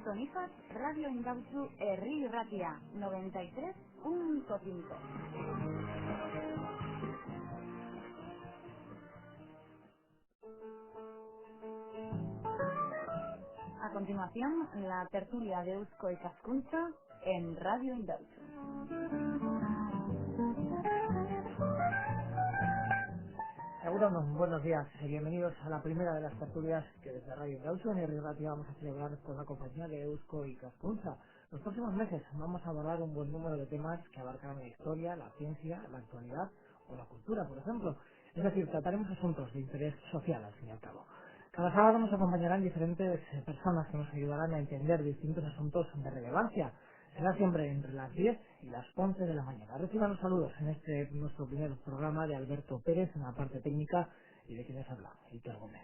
Sintonizas Radio Indautxu Herri Ratia 93.5. A continuación, la tertulia de Eusko y Cascuncha en Radio Indautxu. Egunon, buenos días. Bienvenidos a la primera de las tertulias que desde Radio Indautxu en Herri Ratia vamos a celebrar con la compañía de Eusko y Cascuncha. Los próximos meses vamos a abordar un buen número de temas que abarcan la historia, la ciencia, la actualidad o la cultura, por ejemplo. Es decir, trataremos asuntos de interés social, al fin y al cabo. Cada sábado nos acompañarán diferentes personas que nos ayudarán a entender distintos asuntos de relevancia. Será siempre entre las 10 y las 11 de la mañana. Reciban los saludos en este nuestro primer programa de Alberto Pérez en la parte técnica y de quienes habla, Iker Gómez.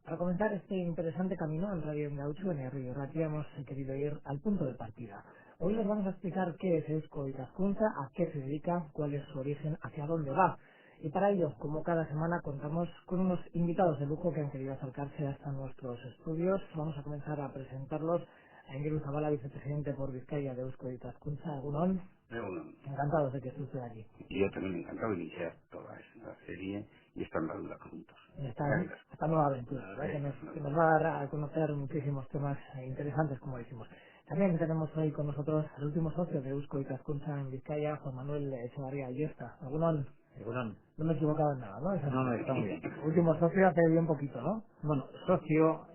Para comenzar este interesante camino en Radio Indautxu en Herri Ratia hemos querido ir al punto de partida. Hoy les vamos a explicar qué es Eusko y Cascuncha, a qué se dedica, cuál es su origen, hacia dónde va. Y para ello, como cada semana, contamos con unos invitados de lujo que han querido acercarse hasta nuestros estudios. Vamos a comenzar a presentarlos. A Engeru Zabala, vicepresidente por Vizcaya de Eusko y Cascuncha. Egunon. Bueno, Encantados de que esté usted aquí. y yo también encantado de iniciar toda esta serie y esta andadura juntos. Esta nueva aventura, ¿verdad? Que nos va a dar a conocer muchísimos temas interesantes, como decimos. También tenemos hoy con nosotros el último socio de Eusko y Cascuncha en Vizcaya, Juan Manuel Echevarría Ayesta. Egunon. Egunon. No me he equivocado en nada, ¿no? Es No, así. no, está muy bien. Último socio hace bien poquito, ¿no? Bueno, socio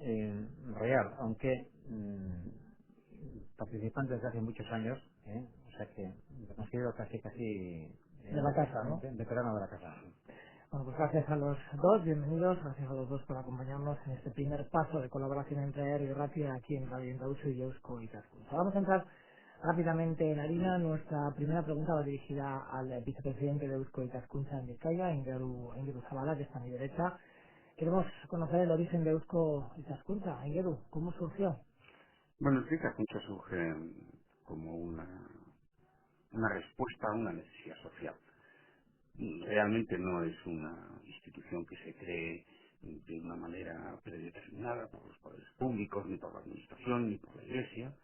real, aunque participante desde hace muchos años, o sea que me considero casi De la casa, ¿no? veterano de la casa. Bueno, pues gracias a los dos, bienvenidos, gracias a los dos por acompañarnos en este primer paso de colaboración entre Herri Ratia aquí en Radio Indautxu y Eusko y Cascuncha. Vamos a entrar rápidamente en harina. Nuestra primera pregunta va dirigida al vicepresidente de Eusko y Cascuncha en Vizcaya, Engeru Zabala, que está a mi derecha. Queremos conocer el origen de Eusko y Cascuncha. Engeru, ¿cómo surgió? Bueno, sí que mucho surge como una respuesta a una necesidad social. Realmente no es una institución que se cree de una manera predeterminada por los poderes públicos, ni por la administración, ni por la iglesia.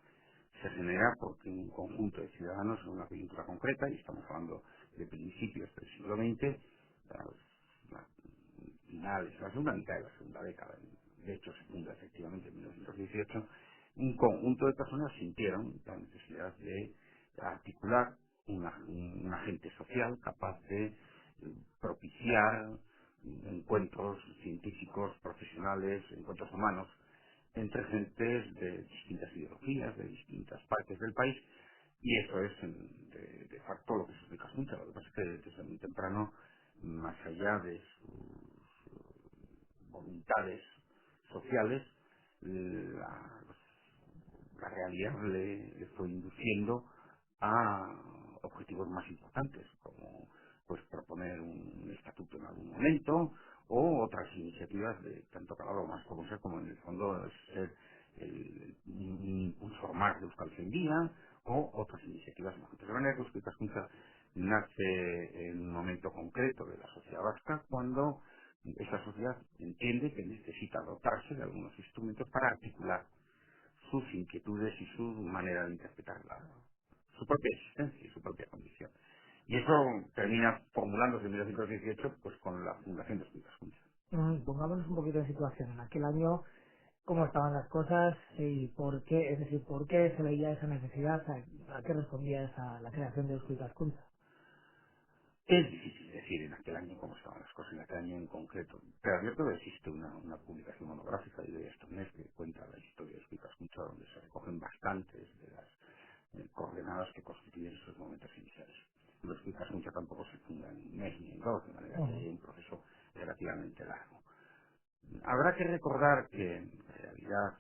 Se genera porque un conjunto de ciudadanos en una coyuntura concreta, y estamos hablando de principios del siglo XX, finales, la segunda mitad de la segunda década, de hecho se funda efectivamente en 1918, un conjunto de personas sintieron la necesidad de articular un agente social capaz de propiciar encuentros científicos, profesionales, encuentros humanos entre gentes de distintas ideologías, de distintas partes del país, y eso es de facto lo que se explica mucho. Lo que pasa es que desde muy temprano, más allá de sus voluntades sociales, la, la realidad le fue induciendo a objetivos más importantes, como pues proponer un estatuto en algún momento, o otras iniciativas de tanto calado más comercial como en el fondo es ser un impulsor más de Euskal Día, o otras iniciativas más. De manera que Euskal Cascuncha nace en un momento concreto de la sociedad vasca, cuando esa sociedad entiende que necesita dotarse de algunos instrumentos para articular sus inquietudes y su manera de interpretar su propia existencia y su propia condición. Y eso termina formulándose en 1918 pues con la fundación de Euskal Cascuncha. Pongámonos un poquito en situación. En aquel año, ¿cómo estaban las cosas y por qué? Es decir, ¿por qué se veía esa necesidad? ¿A qué respondía la creación de Eusko y Cascuncha? Es difícil decir en aquel año cómo estaban las cosas, en aquel año en concreto. Pero abierto existe una publicación monográfica de este mes que cuenta la historia de Euskal Cascuncha, donde se recogen bastantes de las coordenadas que constituyen esos momentos iniciales. Los Euskal Cascuncha tampoco se funda en un mes ni en dos, de manera que hay un proceso relativamente largo. Habrá que recordar que en realidad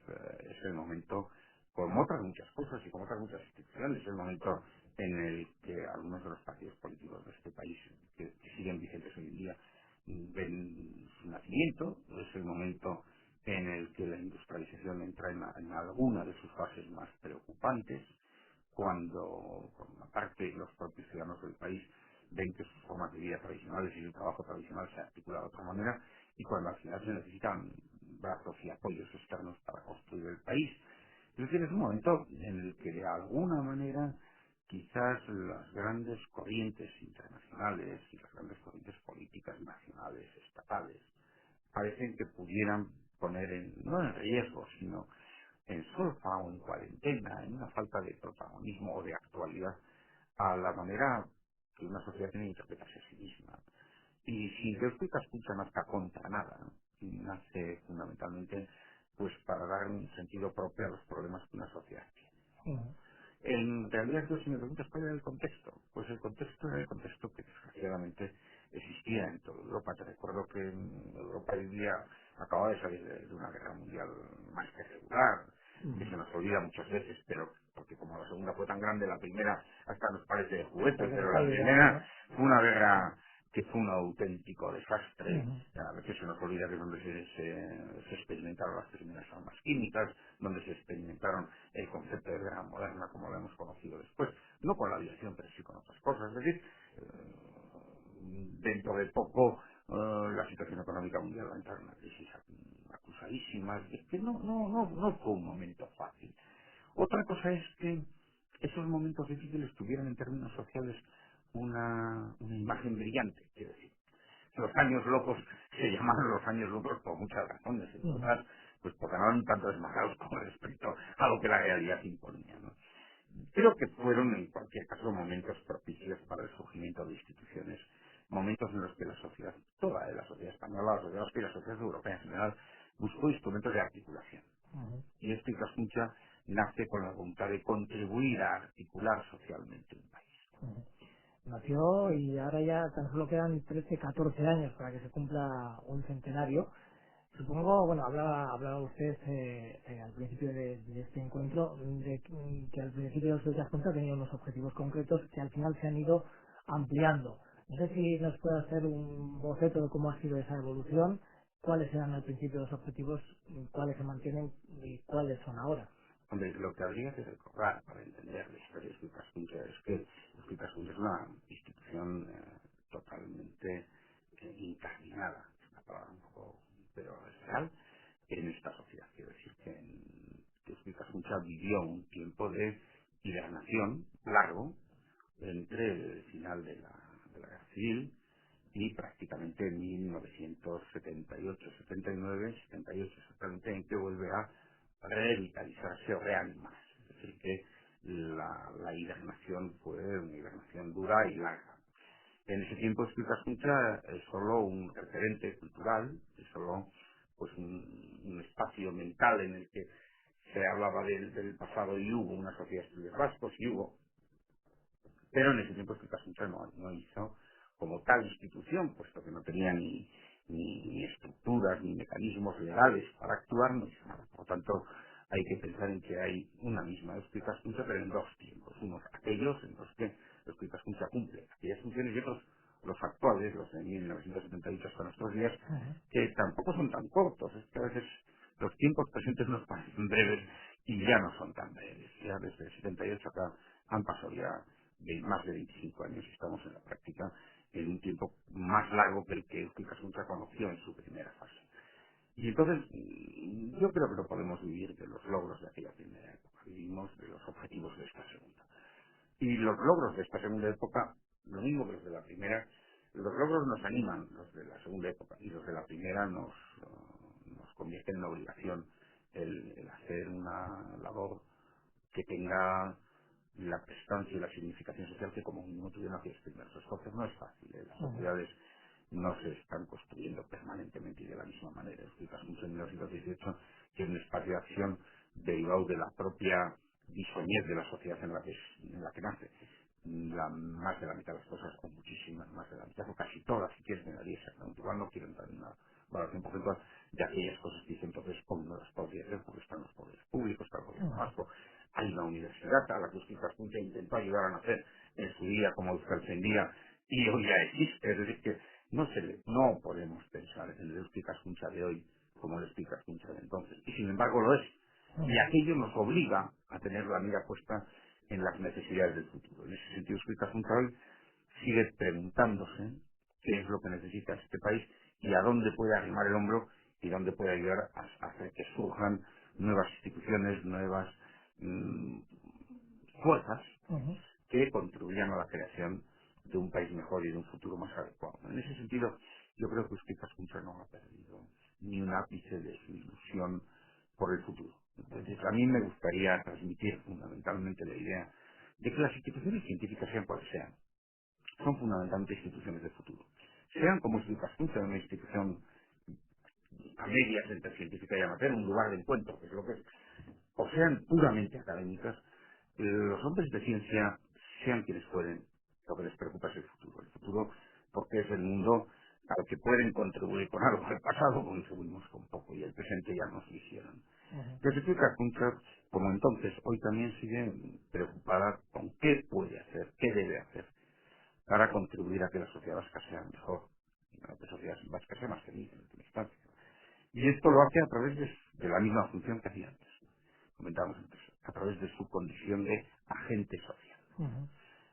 es el momento, como otras muchas cosas y como otras muchas instituciones, es el momento en el que algunos de los partidos políticos de este país que siguen vigentes hoy en día ven su nacimiento, es el momento en el que la industrialización entra en alguna de sus fases más preocupantes, cuando por una parte los propios ciudadanos del país ven que sus formas de vida tradicionales y el trabajo tradicional se articulan de otra manera, y cuando al final se necesitan brazos y apoyos externos para construir el país. Es decir, es un momento en el que de alguna manera quizás las grandes corrientes internacionales y las grandes corrientes políticas nacionales, estatales, parecen que pudieran poner no en riesgo, sino en solfa o en cuarentena, en una falta de protagonismo o de actualidad, a la manera que una sociedad tiene de interpretarse a sí misma. Y si Dios escucha no está contra nada, ¿no? Y nace fundamentalmente pues para dar un sentido propio a los problemas que una sociedad tiene. Ujú. En realidad, yo, si me preguntas cuál era el contexto, pues el contexto era el contexto que desgraciadamente existía en toda Europa. Te recuerdo que en Europa vivía, acababa de salir de una guerra mundial más que regular, que Ujú. se nos olvida muchas veces, pero porque como la segunda fue tan grande, la primera hasta nos parece de juguete, Porque nos pero ha la olvidado, primera ¿no? fue una guerra que fue un auténtico desastre. Ujú. A veces se nos olvida que es donde se experimentaron las primeras armas químicas, donde se experimentaron el concepto de guerra moderna como lo hemos conocido después, no con la aviación, pero sí con otras cosas. Es decir, dentro de poco la situación económica mundial va a entrar en una crisis acusadísima. Es que no fue un momento fácil. Otra cosa es que esos momentos difíciles tuvieron en términos sociales una imagen brillante, quiero decir. Los años locos se llamaron los años locos por muchas razones, entre Ujú. otras, pues porque no eran tanto desmarcados como respecto a lo que la realidad imponía, ¿no? Creo que fueron, en cualquier caso, momentos propicios para el surgimiento de instituciones, momentos en los que la sociedad, toda la sociedad española, la sociedad vasca y la sociedad europea en general, buscó instrumentos de articulación. Ujú. Y esta Itascucha nace con la voluntad de contribuir a articular socialmente un país. Ujú. Nació y ahora ya tan solo quedan 13 14 años para que se cumpla un centenario. Supongo, bueno, hablaba usted al principio de este encuentro de que al principio de sus cuentas tenía unos objetivos concretos que al final se han ido ampliando. No sé si nos puede hacer un boceto de cómo ha sido esa evolución, cuáles eran al principio los objetivos, cuáles se mantienen y cuáles son ahora. Hombre, lo que habría que recordar para entender la historia de Escuitascuncha es que Escuitascuncha es una institución totalmente incardinada, es una palabra un poco, pero es real, en esta sociedad. Quiero decir que Escuitascuncha vivió un tiempo de hibernación largo entre el final de la guerra civil y prácticamente en 1978, 79, 78 exactamente, en que vuelve a revitalizarse o reanimarse. Es decir, que la hibernación fue una hibernación dura y larga. En ese tiempo Escucha es solo un referente cultural, es solo pues un espacio mental en el que se hablaba del pasado y hubo una sociedad de estudios vascos y hubo, pero en ese tiempo Escrita Central no hizo como tal institución, puesto que no tenía ni estructuras ni mecanismos legales para actuar, no hizo nada. Por lo tanto, hay que pensar en que hay una misma Escrita Central, pero en dos tiempos. Unos aquellos en los que Escrita Central cumple aquellas funciones y otros los actuales, los de 1978 hasta nuestros días, Ujú. que tampoco son tan cortos. Es que a veces los tiempos presentes nos parecen breves y ya no son tan breves. Ya desde el 78 acá han pasado ya de más de 25 años y estamos en la práctica en un tiempo más largo que el que Picasso conoció en su primera fase. Y entonces, yo creo que no podemos vivir de los logros de aquella primera época, vivimos de los objetivos de esta segunda. Y los logros de esta segunda época, lo mismo que los de la primera, los logros nos animan, los de la segunda época, y los de la primera nos convierten en obligación el hacer una labor que tenga la prestancia y la significación social que como mínimo tuvieron aquellos primeros esfuerzos. No es fácil, ¿eh? Las Ujú. sociedades no se están construyendo permanentemente y de la misma manera. Explicas mucho en 1918 que es un espacio de acción derivado de la propia disoñez de la sociedad en la que nace. Más de la mitad de las cosas, o muchísimas más de la mitad, o casi todas, si quieres, me daría exactamente igual, no quiero entrar en una valoración porcentual de aquellas cosas que dicen entonces hoy no las podría hacer porque están los poderes públicos, está el gobierno Ujú. vasco, hay una universidad a la que Euskal Punta intentó ayudar a nacer en su día como Euskal Día y hoy ya existe. Es decir, que no podemos pensar en el Euskal Punta de hoy como el Euskal Punta de entonces. Y sin embargo lo es. Y Ujú. aquello nos obliga a tener la mira puesta en las necesidades del futuro. En ese sentido, Euskal Punta hoy sigue preguntándose qué es lo que necesita este país y a dónde puede arrimar el hombro y dónde puede ayudar a hacer que surjan nuevas instituciones, nuevas mm, fuerzas Ujú, que contribuyan a la creación de un país mejor y de un futuro más adecuado. En ese sentido, yo creo que usted Cascuncha no ha perdido ni un ápice de su ilusión por el futuro. Entonces, a mí me gustaría transmitir fundamentalmente la idea de que las instituciones científicas, sean cuales sean, son fundamentalmente instituciones de futuro. Sean como si Cascuncha, una institución a medias entre científica y amateur, un lugar de encuentro, que es lo que es, o sean puramente académicas, los hombres de ciencia, sean quienes fueren, lo que les preocupa es el futuro. El futuro porque es el mundo al que pueden contribuir con algo. El pasado contribuimos con poco y el presente ya nos lo hicieron. ujú, Pero Cecilia Kunter, como entonces, hoy también sigue preocupada con qué puede hacer, qué debe hacer para contribuir a que la sociedad vasca sea mejor, a que la sociedad vasca sea más feliz en última instancia. Y esto lo hace a través de la misma función que hacía antes, comentábamos antes, a través de su condición de agente social. ujú,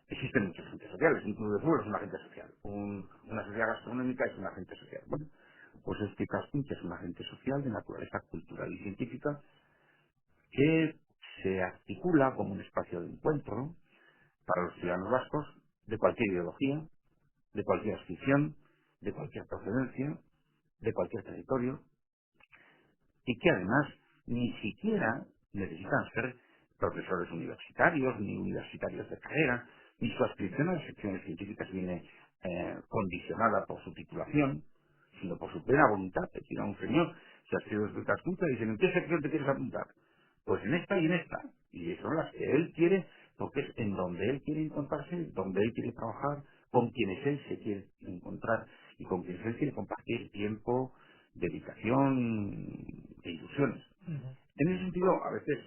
Existen muchos agentes sociales, un club de fútbol es un agente social, una sociedad gastronómica es un agente social. Bueno, pues este Castuncha es un agente social de naturaleza cultural y científica que se articula como un espacio de encuentro para los ciudadanos vascos de cualquier ideología, de cualquier afición, de cualquier procedencia, de cualquier territorio, y que además ni siquiera necesitan ser profesores universitarios ni universitarios de carrera, ni su adscripción a las secciones científicas viene condicionada por su titulación, sino por su plena voluntad. Es decir, a un señor se adscribe a su cascuta y dicen, ¿en qué sección te quieres apuntar? Pues en esta y en esta. Y son las que él quiere, porque es en donde él quiere encontrarse, donde él quiere trabajar, con quienes él se quiere encontrar y con quienes él quiere compartir tiempo, dedicación e ilusiones. ujú, En ese sentido, a veces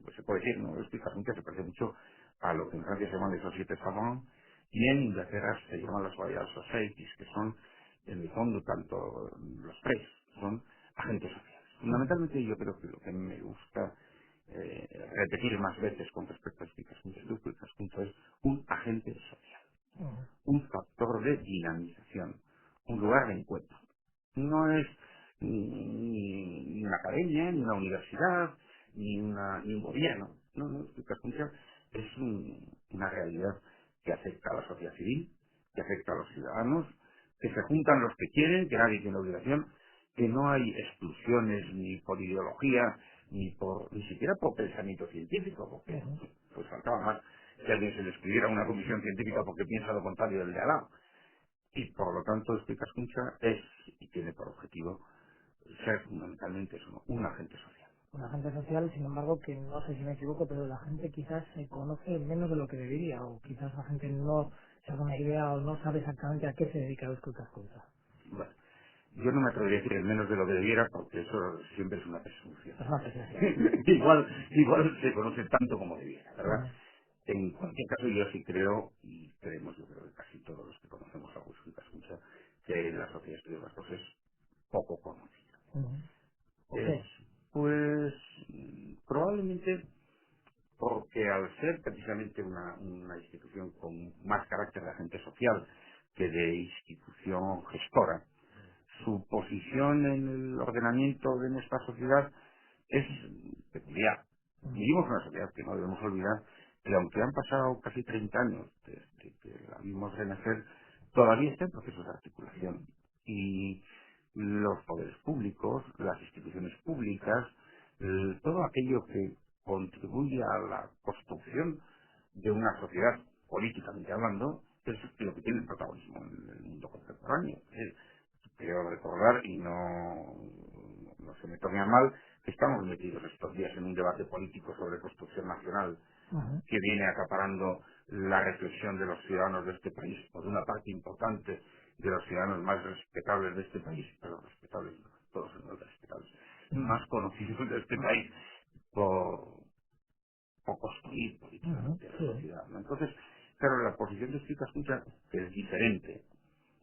pues, se puede decir, ¿no? Este Casuncha se parece mucho a lo que en Francia se llaman les sociétés savantes y en Inglaterra se llaman las Royal Societies, que son, en el fondo, tanto los tres, son agentes sociales. ujú, Fundamentalmente yo creo que lo que me gusta repetir más veces con respecto a este Casuncha es un agente social, ujú, un factor de dinamización, un lugar de encuentro. No es ni una academia, ni una universidad, ni un gobierno. No, no, Cascuncha es una realidad que afecta a la sociedad civil, que afecta a los ciudadanos, que se juntan los que quieren, que nadie tiene obligación, que no hay exclusiones ni por ideología, ni siquiera por pensamiento científico, porque ujú. pues faltaba más que alguien se le escribiera a una comisión científica porque piensa lo contrario del de al lado. Y por lo tanto, este Cascuncha es y tiene por objetivo ser fundamentalmente eso, ¿no? Un agente social. Un agente social, sin embargo, que no sé si me equivoco, pero la gente quizás se conoce menos de lo que debería, o quizás la gente no se hace una idea o no sabe exactamente a qué se dedica a escuchar cosas. Bueno, yo no me atrevería a decir el menos de lo que debiera porque eso siempre es una presunción. Es una apreciación. igual se conoce tanto como debiera, ¿verdad? Ujú, En cualquier caso, yo sí creo, y creemos, yo creo que casi todos los que conocemos a Augusto Cascuncha, que la sociedad de estudios vascos es poco conocida. ujú. ¿Por Es, qué? pues, probablemente porque al ser precisamente una institución con más carácter de agente social que de institución gestora, su posición en el ordenamiento de nuestra sociedad es peculiar. Ujú, Vivimos en una sociedad que no debemos olvidar que aunque han pasado casi 30 años desde que la vimos renacer, todavía está en proceso de articulación. Y los poderes públicos, las instituciones públicas, todo aquello que contribuye a la construcción de una sociedad políticamente hablando, es lo que tiene el protagonismo en el mundo contemporáneo. Quiero recordar, y no se me tome a mal, que estamos metidos estos días en un debate político sobre construcción nacional ujú, que viene acaparando la reflexión de los ciudadanos de este país, o de una parte importante de los ciudadanos más respetables de este país, pero respetables, no, todos son muy respetables, ujú, más conocidos de este país por, por construir ujú. políticamente la Sí. sociedad, ¿no? Entonces, claro, la posición de Escrita Escucha es diferente,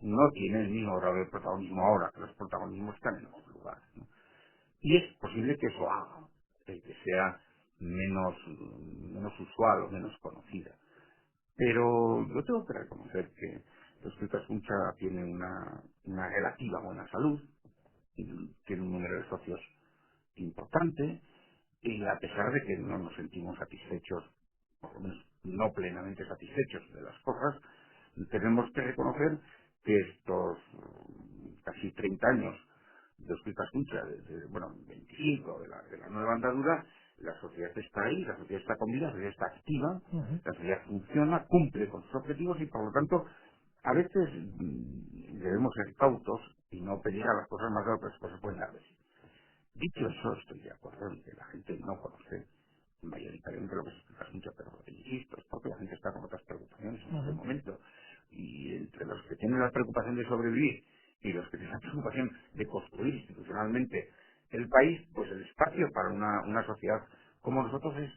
no tiene el mismo grado de protagonismo ahora, que los protagonismos están en otros lugares, ¿no? Y es posible que eso haga que sea menos usual o menos conocida. Pero yo tengo que reconocer que Escrita Escucha tiene una relativa buena salud, y tiene un número de socios importante, Y a pesar de que no nos sentimos satisfechos, por lo menos no plenamente satisfechos de las cosas, tenemos que reconocer que estos casi 30 años de Eusko Ikaskuntza, desde, bueno, 25 de la nueva andadura, la sociedad está ahí, la sociedad está con vida, la sociedad está activa, la sociedad funciona, cumple con sus objetivos y por lo tanto a veces debemos ser cautos y no pedir a las cosas más de lo que las cosas pueden darles. Dicho eso, estoy de acuerdo en que la gente no conoce mayoritariamente lo que se explica mucho, pero insisto, es porque la gente está con otras preocupaciones en este momento. Y entre los que tienen la preocupación de sobrevivir y los que tienen la preocupación de construir institucionalmente el país, pues el espacio para una sociedad como nosotros es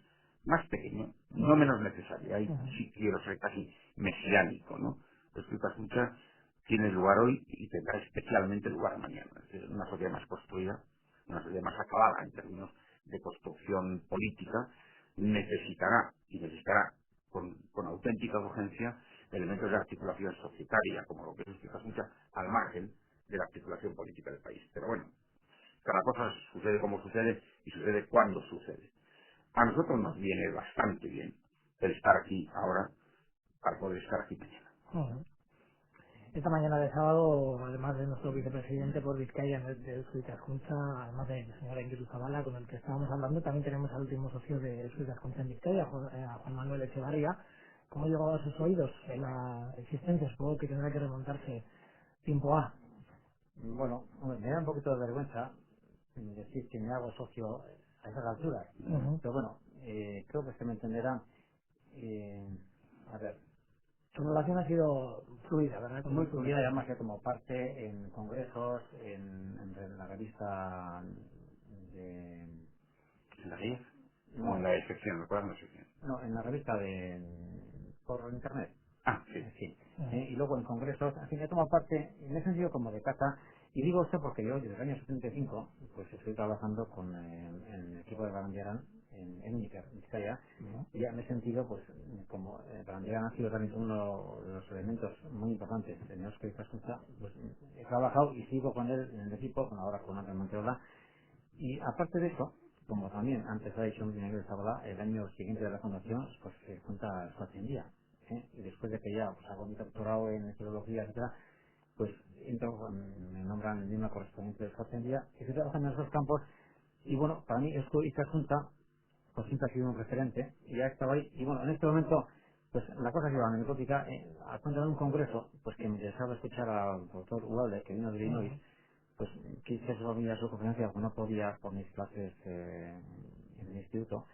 más pequeño, no menos necesario. Ahí sí quiero ser casi mesiánico, ¿no? Lo explicas mucho tiene lugar hoy y tendrá especialmente lugar mañana. Es decir, una sociedad más construida, una sociedad más acabada en términos de construcción política, necesitará con auténtica urgencia elementos de articulación societaria, como lo que es explica mucho, al margen de la articulación política del país. Pero bueno, cada cosa sucede como sucede y sucede cuando sucede. A nosotros nos viene bastante bien el estar aquí ahora para poder estar aquí mañana. Ujú. Esta mañana de sábado, además de nuestro vicepresidente por Vizcaya de Eusko Ikaskuntza, además de la señora Ingrid Zabala, con el que estábamos hablando, también tenemos al último socio de Eusko Ikaskuntza en Vizcaya, a Juan Manuel Echevarría. ¿Cómo ha llegado a sus oídos en la existencia? Supongo que tendrá que remontarse tiempo A. Bueno, hombre, me da un poquito de vergüenza decir que me hago socio a esas alturas. Ujú. Pero bueno, creo que se me entenderá. A ver, Su relación ha sido fluida, ¿verdad? Con muy Eusko fluida y además Ikaskuntza. que tomo parte en congresos, en la revista de... ¿En la 10? ¿O en No, la excepción? ¿Recuerdas la sección? no, en la revista de... por internet. Ah, sí. Sí. Ujú. Y luego en congresos, en fin, he tomado parte, en ese sentido como de casa, y digo esto porque yo desde el año 75 pues estoy trabajando con en el equipo de Barandiarán en Única, en Vizcaya, y ya me he sentido, pues, como Barandiarán ha sido también uno de los elementos muy importantes de Eusko Ikaskuntza, pues he trabajado y sigo con él en el equipo, bueno, ahora con Ángel Monterola, y aparte de eso, como también antes ha dicho Miguel Zabala, el año siguiente de la fundación, pues se junta su 100 día. Y después de que ya pues, hago mi doctorado en filología, etcétera, pues entro, me nombran en una correspondiente de su 100 día, y estoy trabajando en esos campos. Y bueno, para mí esto, esta junta, pues siempre ha sido un referente, y ya estaba ahí. Y bueno, en este momento, pues la cosa que va anecdótica, a cuenta de un congreso, pues que me interesaba escuchar al doctor Ugalde, que vino de Illinois, pues quise subir a su conferencia, porque no podía por mis clases en el instituto,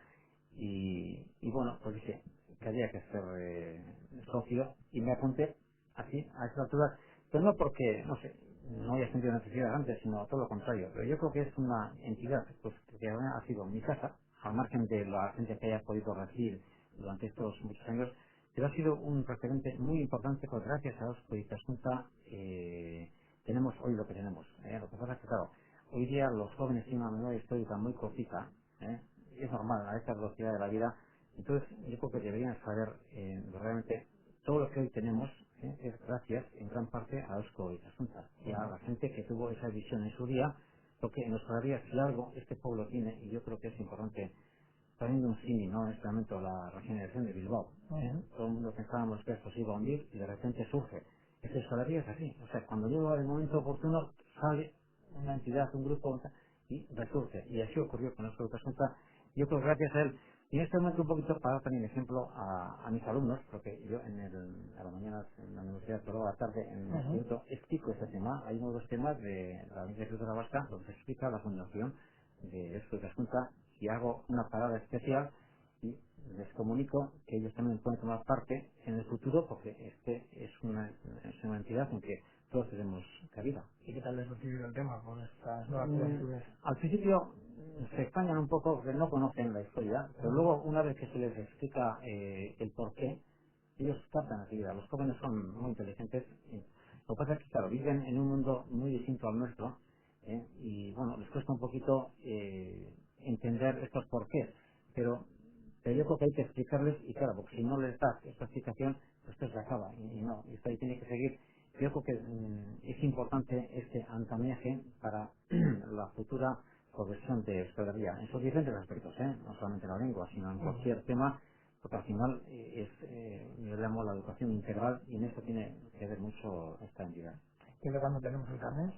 y bueno, pues dije que había que ser socio, y me apunté así, a esas alturas, pero no porque, no sé, no haya sentido necesidad antes, sino todo lo contrario, pero yo creo que es una entidad pues que ha sido mi casa, al margen de la gente que haya podido recibir durante estos muchos años, pero ha sido un referente muy importante, pues gracias a Eusko Ikaskuntza tenemos hoy lo que tenemos. Lo que pasa es que, claro, hoy día los jóvenes tienen una memoria histórica muy cortita, y es normal a esta velocidad de la vida. Entonces, yo creo que deberían saber realmente todo lo que hoy tenemos es gracias en gran parte a Eusko Ikaskuntza y a la gente que tuvo esa visión en su día, porque nos todavía si algo este pueblo tiene, y yo creo que es importante poniendo un símil, ¿no? En este momento la regeneración de Bilbao. Todo el mundo pensábamos que esto se iba a hundir y de repente surge. Ese Solaria es así. O sea, cuando llega el momento oportuno, sale una entidad, un grupo y resurge. Y así ocurrió con nuestro Cuenta. Yo creo que gracias a él. Y en este momento un poquito para dar también ejemplo a mis alumnos, porque yo a la mañana en la universidad, pero a la tarde en el instituto explico este tema. Hay uno de los temas de la Universidad de la Vasca donde se explica la fundación de esto que junta y hago una parada especial y les comunico que ellos también pueden tomar parte en el futuro porque este es una entidad en que todos tenemos cabida. ¿Y qué tal les ha recibido el tema con estas nuevas juventudes? Al principio se extrañan un poco porque no conocen la historia, pero luego una vez que se les explica el porqué, ellos captan enseguida. Los jóvenes son muy inteligentes. Lo que pasa es que, claro, viven en un mundo muy distinto al nuestro, y bueno, les cuesta un poquito entender estos porqués, pero yo creo que hay que explicarles, y claro, porque si no les das esta explicación, pues esto se acaba, y no, y esto ahí tiene que seguir. Yo creo que es importante este andamiaje para la futura progresión de euskaldunía en sus diferentes aspectos, no solamente en la lengua, sino en cualquier tema, porque al final yo le llamo la educación integral y en esto tiene que ver mucho esta entidad. ¿Y de cuándo tenemos el carnet?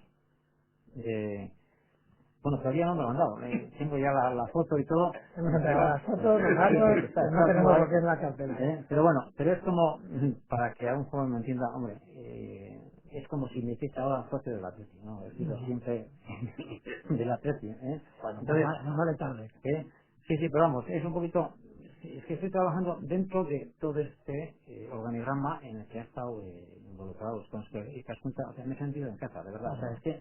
Bueno, todavía no me lo han dado. Tengo ya la foto y todo. Hemos entregado las fotos, los datos, no tenemos lo que es la cartera. Pero bueno, pero es como, para que a un joven me entienda, hombre, es como si me hiciese ahora socio de la Atleti, ¿no? He sido siempre de la Atleti, ¿eh? Bueno, Entonces, no vale tarde. sí, pero vamos, es un poquito, es que estoy trabajando dentro de todo este organigrama en el que ha estado involucrado con y Cascunta, o sea, me he sentido en casa, de verdad. O sea, es que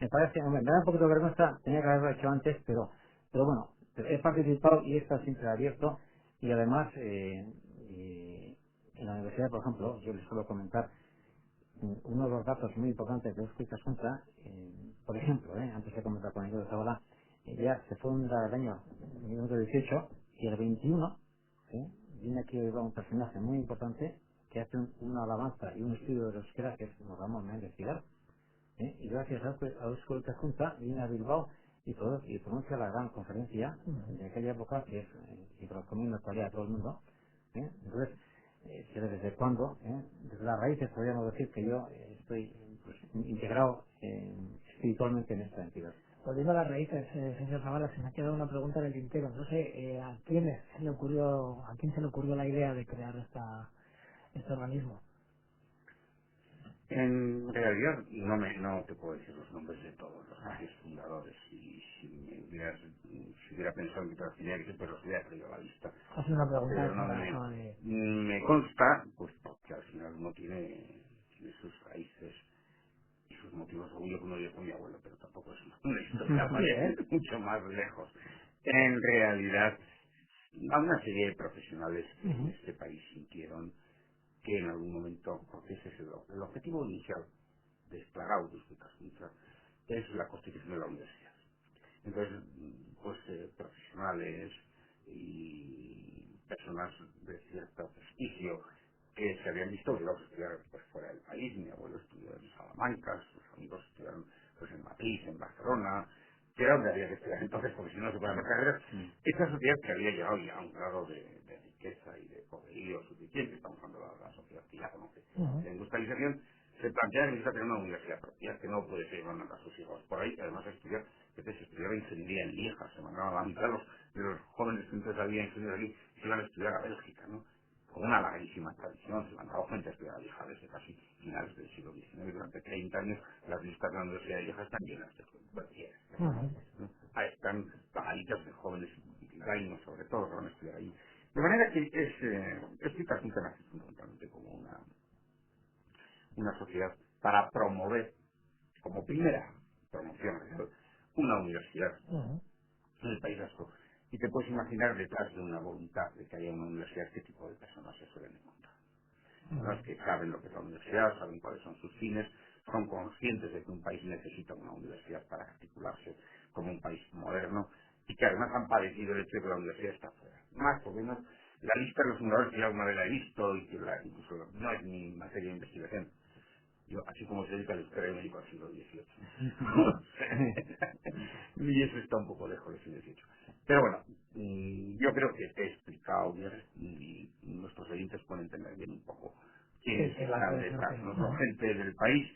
me parece, hombre, me da un poquito de vergüenza, tenía que haberlo hecho antes, pero bueno, he participado y he estado siempre abierto y además en la universidad, por ejemplo, yo les suelo comentar uno de los datos muy importantes de Eusko Ikaskuntza, por ejemplo, antes de comentar con ellos de Zabala, ya se funda el año 1918 y el 21 viene aquí un personaje muy importante que hace una alabanza y un estudio de los euskera que es Ramón Méndez Cigar, y gracias a Eusko Ikaskuntza viene a Bilbao y pronuncia la gran conferencia de aquella época que es y que lo recomiendo actualidad a todo el mundo. Entonces, sé desde cuándo, desde las raíces podríamos decir que yo estoy pues, integrado espiritualmente en esta entidad. Volviendo a las raíces, señor Zavala, se me ha quedado una pregunta en el tintero. No sé, ¿a quién se le ocurrió la idea de crear este organismo? En realidad no te puedo decir los nombres de todos los socios fundadores y si hubiera pensado en que te los tenía que decir, pues los hubiera traído a la lista. Ha sido una pregunta Pero esa no de... me consta, pues porque al final uno tiene sus raíces y sus motivos, según lo que uno dice con mi abuelo, pero tampoco es una historia mucho más lejos. En realidad, a una serie de profesionales que en este país sintieron que en algún momento, porque ese es el objetivo inicial declarado de Euskadi es la constitución de la universidad. Entonces, pues profesionales y personas de cierto prestigio que se habían visto obligados a estudiar pues, fuera del país. Mi abuelo estudió en Salamanca, sus amigos estudiaron pues, en Madrid, en Barcelona, que era donde había que estudiar entonces, porque si no se pueden hacer carreras. Esta sociedad que había llegado ya a un grado de riqueza y de poderío suficiente, estamos hablando de la sociedad que ya conoce la industrialización, se plantea que necesita tener una universidad propia, que no puede seguir mandando a sus hijos por ahí, además de estudiar, que se estudiaba ingeniería en Lieja, se mandaban la mitad de los jóvenes que entonces había ingeniería aquí, se iban a estudiar a Bélgica, ¿no? Con una larguísima tradición, se mandaba gente a estudiar a Lieja desde casi finales del siglo XIX, durante 30 años las listas de la Universidad de Lieja están llenas de cualquiera, ¿no? Ahí están pagaditas de jóvenes bilbaínos, sobre todo, que van a estudiar ahí. De manera que es Itacuta nace fundamentalmente como una sociedad para promover, como primera promoción real, una universidad en el País Vasco. Y te puedes imaginar detrás de una voluntad de que haya una universidad qué tipo de personas se suelen encontrar. Personas que saben lo que es la universidad, saben cuáles son sus fines, son conscientes de que un país necesita una universidad para articularse como un país moderno y que además han padecido el hecho de que la universidad está fuera. Más o menos, la lista de los fundadores que ya alguna vez la he visto y que incluso no es mi materia de investigación, yo, así como se dedica al historia médico al siglo XVIII. Y eso está un poco lejos del siglo XVIII. Pero bueno, yo creo que te he explicado bien y nuestros oyentes pueden entender bien un poco quiénes están detrás. No son gente del país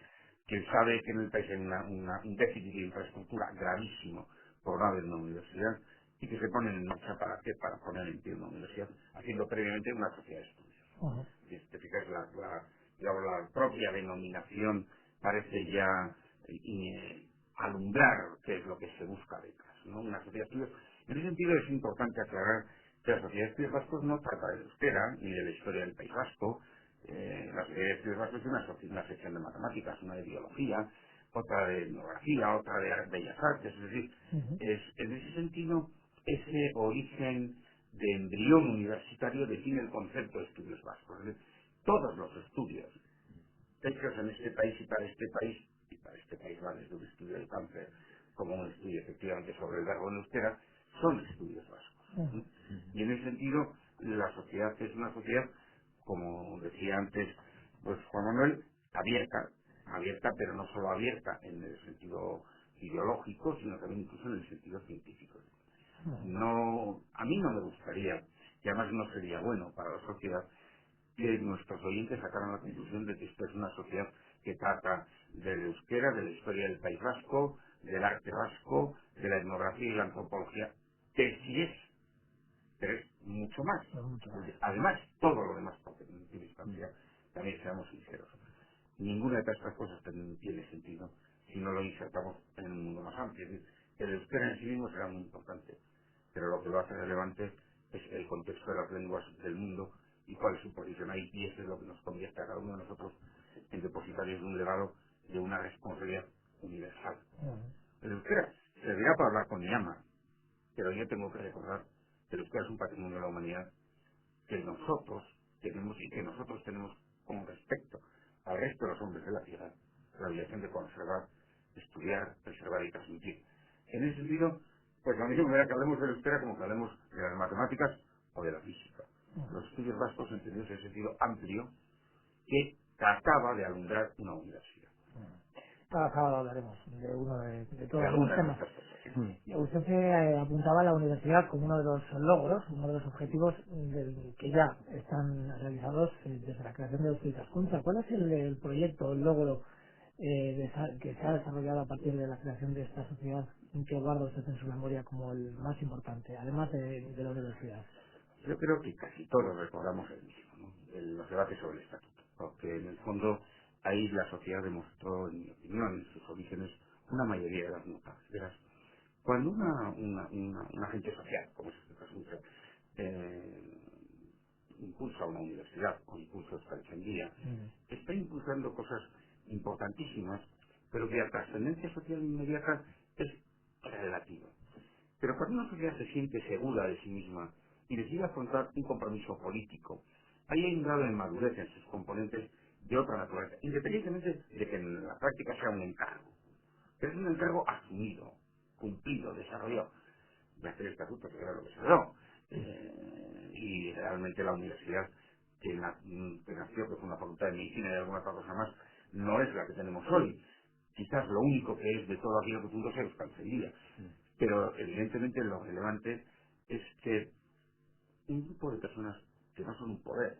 que sabe que en el país hay un déficit de infraestructura gravísimo por no haber una universidad y que se ponen en marcha para qué, para poner en pie una universidad, haciendo previamente una sociedad de estudios. Si te fijas, digamos, la propia denominación parece ya alumbrar qué es lo que se busca detrás, ¿no? Una sociedad de estudios. En ese sentido es importante aclarar que la sociedad de estudios vascos no trata de euskera ni de la historia del País Vasco. La sociedad de estudios vascos es una sección de matemáticas, una de biología, otra de etnografía, otra de bellas artes. Es decir, en ese sentido, ese origen de embrión universitario define el concepto de estudios vascos. Es decir, todos los estudios hechos en este país y para este país va desde un estudio del cáncer como un estudio efectivamente sobre el verbo en euskera, son estudios vascos. Y en ese sentido, la sociedad es una sociedad, como decía antes pues Juan Manuel, abierta, pero no solo abierta en el sentido ideológico, sino también incluso en el sentido científico. Ujú. No, a mí no me gustaría, y además no sería bueno para la sociedad, que nuestros oyentes sacaran la conclusión de que esto es una sociedad que trata del euskera, de la historia del País Vasco, del arte vasco, de la etnografía y la antropología, que sí es, pero es mucho más. Es mucho más. Además, todo lo demás, porque en última instancia, también seamos sinceros, ninguna de estas cosas tiene sentido si no lo insertamos en un mundo más amplio. Es decir, el euskera en sí mismo será muy importante, pero lo que lo hace relevante es el contexto de las lenguas del mundo y cuál es su posición ahí, y eso es lo que nos convierte a cada uno de nosotros en depositarios de un legado, de una responsabilidad universal. Ujú. El euskera servirá para hablar con mi ama, pero yo tengo que recordar que el euskera es un patrimonio de la humanidad que nosotros tenemos y que nosotros tenemos con respecto al resto de los hombres de la tierra la obligación de conservar, estudiar, preservar y transmitir. En ese sentido, pues a mí me gustaría que hablemos de la euskera como que hablemos de las matemáticas o de la física. Los estudios vascos entendidos en ese sentido amplio que trataba de alumbrar una universidad. Cada sábado hablaremos de uno de Que todos los alumbra temas. muchas cosas. ¿Sí? Mm. Y usted se apuntaba a la universidad como uno de los logros, uno de los objetivos que ya están realizados desde la creación de Euskadi Junta. ¿Cuál es el proyecto, el logro que se ha desarrollado a partir de la creación de esta sociedad que guarda usted en su memoria como el más importante, además de la universidad? Yo creo que casi todos recordamos el mismo, ¿no? Los debates sobre el estatuto, porque en el fondo ahí la sociedad demostró, en mi opinión, en sus orígenes, una mayoría de las notas. Verás, cuando un agente social, como es este caso, eh, impulsa una universidad o impulsa Euskaltzaindia, está impulsando cosas importantísimas, pero cuya trascendencia social inmediata es relativa. Pero cuando una sociedad se siente segura de sí misma y decide afrontar un compromiso político, ahí hay un grado de madurez en sus componentes de otra naturaleza, independientemente de que en la práctica sea un encargo. Pero es un encargo asumido, cumplido, desarrollado. De hacer estatutos, que era lo que se dio. Y realmente la universidad que nació, que fue una facultad de medicina y alguna otra cosa más, no es la que tenemos hoy. Quizás lo único que es de todo aquello que pudo ser Euskaltzaindia. Pero evidentemente lo relevante es que un grupo de personas que no son un poder,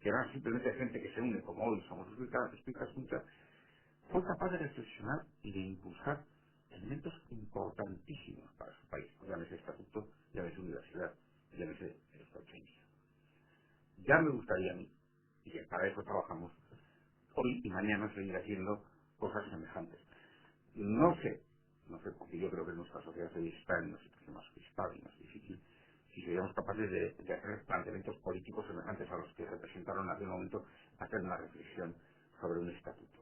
que eran simplemente gente que se une, como hoy somos explicadas juntas, fue capaz de reflexionar y de impulsar elementos importantísimos para su país, llámese estatuto, llámese universidad, llámese Euskaltzaindia. Ya me gustaría a mí, y que para eso trabajamos, hoy y mañana seguir haciendo cosas semejantes. No sé, porque yo creo que nuestra sociedad hoy está en una situación más crispada y más difícil, si seríamos capaces de hacer planteamientos políticos semejantes a los que representaron en aquel momento, hacer una reflexión sobre un estatuto.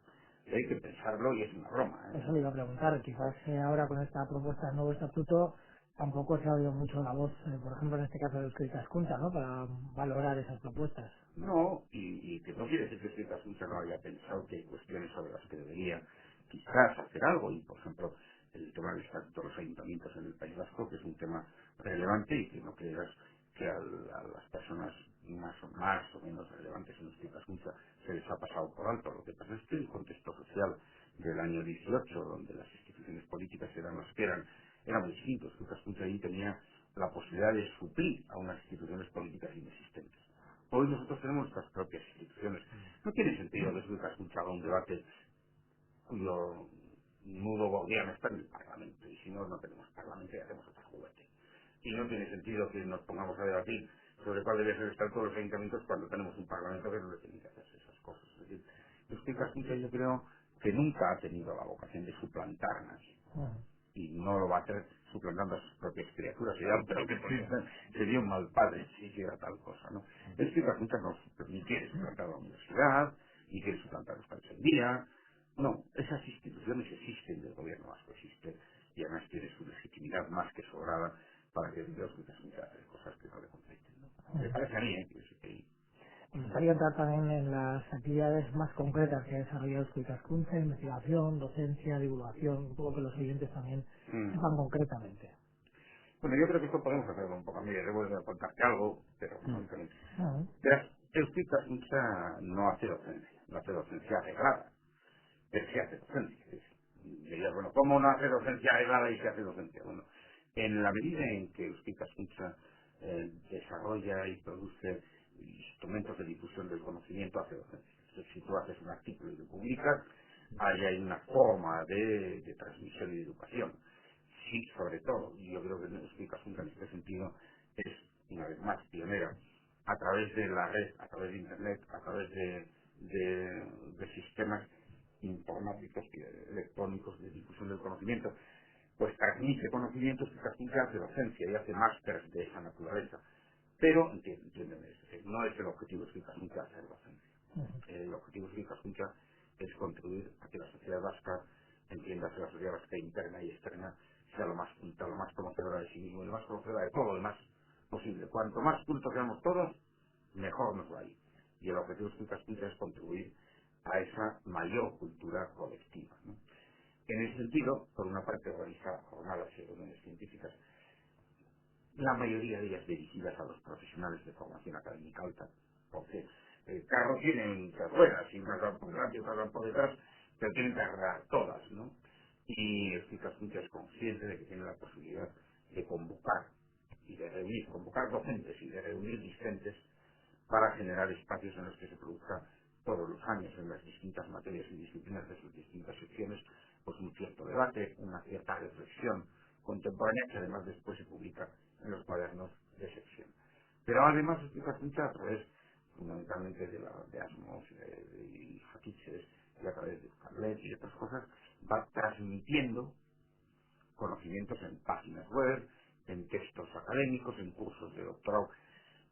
Y hay que pensarlo y es una broma, ¿eh? Eso le iba a preguntar, quizás ahora con esta propuesta de nuevo estatuto tampoco se ha oído mucho la voz, por ejemplo en este caso de Euskadi Junta, ¿no? Para valorar esas propuestas. No, y que no quiere decir que este caso no haya pensado que hay cuestiones sobre las que debería quizás hacer algo, y por ejemplo, el tema del estatuto de los ayuntamientos en el País Vasco, que es un tema relevante y que no creas que a las personas más o menos relevantes en este caso se les ha pasado por alto. Lo que pasa es que el contexto social del año 18, donde las instituciones políticas eran las que eran, era muy distinto. El Cascuncha ahí tenía la posibilidad de suplir a unas instituciones políticas inexistentes. Hoy nosotros tenemos nuestras propias instituciones. No tiene sentido que se escuchado un debate cuyo nudo gordiano está en el Parlamento, y si no, no tenemos Parlamento y hacemos otro juguete. Y no tiene sentido que nos pongamos a debatir sobre cuál debe ser el estatuto de los ayuntamientos cuando tenemos un Parlamento que no le tiene que hacer esas cosas. Es decir, Euskadi Cascucha yo creo que nunca ha tenido la vocación de suplantar a nadie Ujú. y no lo va a hacer suplantando a sus propias criaturas. Pero que podría ser, sería un mal padre si hiciera tal cosa, ¿no? Es que la Junta ni quiere suplantar a la universidad, ni quiere suplantar a los el día. No, esas instituciones existen, del gobierno vasco existe, y además tiene su legitimidad más que sobrada para que Dios que se hacer cosas que no le competen, ¿no? Me parece a mí, que es que... Me gustaría entrar también en las actividades más concretas que ha desarrollado Euskadi Junta, investigación, docencia, divulgación, un poco que los oyentes también Mm. sepan concretamente. Bueno, yo creo que esto podemos hacerlo un poco. Mira, debo de contarte algo, pero Mm. francamente. Ujú. Verás, Euskadi Cascucha no hace docencia, no hace docencia reglada, pero sí hace docencia. dirías, bueno, ¿cómo no hace docencia aislada y se hace docencia? Bueno, en la medida en que Euskadi Escucha desarrolla y produce instrumentos de difusión del conocimiento, hace docencia. Entonces, si tú haces un artículo y lo publicas, ahí hay una forma de transmisión y de educación. Sí, sobre todo, y yo creo que Euskadi Escucha en este sentido es, una vez más, pionera a través de la red, a través de Internet, a través de sistemas informáticos y electrónicos de difusión del conocimiento, pues transmite conocimientos que casi hace docencia y hace másteres de esa naturaleza. Pero, entiéndeme, es decir, no es el objetivo de Casunca hacer docencia. El objetivo de Casunca es contribuir a que la sociedad vasca, entiéndase la sociedad vasca interna y externa, sea lo más culta, lo más conocedora de sí mismo y lo más conocedora de todo lo demás posible. Cuanto más cultos seamos todos, mejor nos va a ir. Y el objetivo de Casunca es contribuir a esa mayor cultura colectiva, ¿no? En ese sentido, por una parte, organiza jornadas y reuniones científicas, la mayoría de ellas dirigidas a los profesionales de formación académica alta, porque el carro tienen carreras, y unas van por delante y otras van por detrás, pero tienen que agarrar todas, ¿no? Y el Cicascucha es consciente de que tiene la posibilidad de convocar y de reunir, convocar docentes y de reunir discentes para generar espacios en los que se produzca todos los años en las distintas materias y disciplinas de sus distintas secciones, pues un cierto debate, una cierta reflexión contemporánea que además después se publica en los cuadernos de sección. Pero además explica mucho a través fundamentalmente de Asmos y Hakiches y a través de Carlet y de otras cosas, va transmitiendo conocimientos en páginas web, en textos académicos, en cursos de doctorado,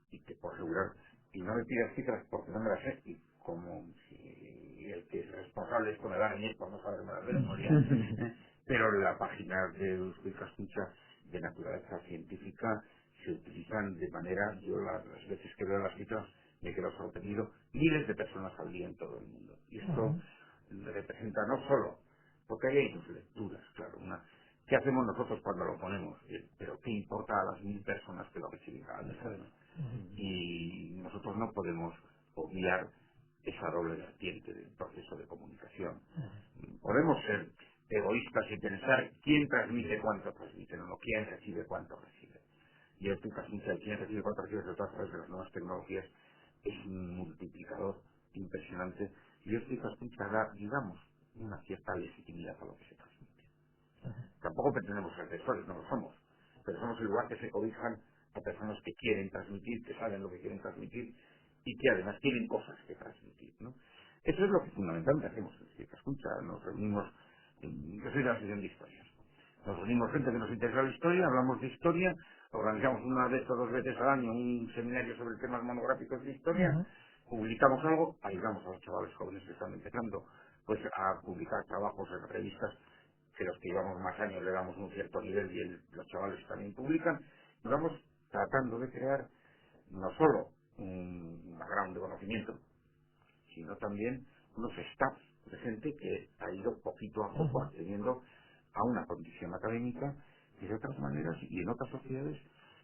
y te puedo asegurar, y no me pidas cifras porque no me las sé, y como si el que es responsable es poner a Añez por no saberme las de memoria, pero la página de Euskadi Escucha de naturaleza científica se utilizan de manera, yo las veces que veo las cifras me quedo sorprendido, miles de personas al día en todo el mundo. Y esto representa no solo, porque ahí hay dos lecturas, claro, una, ¿qué hacemos nosotros cuando lo ponemos? Pero ¿qué importa a las 1000 personas que lo reciben cada mes? ¿No? Y nosotros no podemos obviar esa doble vertiente del proceso de comunicación. Podemos ser egoístas y pensar quién transmite cuánto transmite, no quién recibe cuánto recibe. Y el Tucasmicha, el quién recibe cuánto recibe, sobre todo a través de las nuevas tecnologías, es un multiplicador impresionante. Y el Tucasmicha da, digamos, una cierta legitimidad a lo que se transmite. Tampoco pretendemos ser defensores, no lo somos, pero somos el lugar que se cobijan a personas que quieren transmitir, que saben lo que quieren transmitir y que además tienen cosas que transmitir, ¿no? Eso es lo que fundamentalmente hacemos en Ciencia Escucha. Nos reunimos, yo soy de la sesión de historias. Nos reunimos gente que nos interesa la historia, hablamos de historia, organizamos una vez o dos veces al año un seminario sobre temas monográficos de historia, publicamos algo, ayudamos a los chavales jóvenes que están empezando pues a publicar trabajos en revistas que los que llevamos más años le damos un cierto nivel y los chavales también publican, y vamos tratando de crear no solo un background de conocimiento, sino también unos staffs de gente que ha ido poquito a poco accediendo a una condición académica y de otras maneras y en otras sociedades.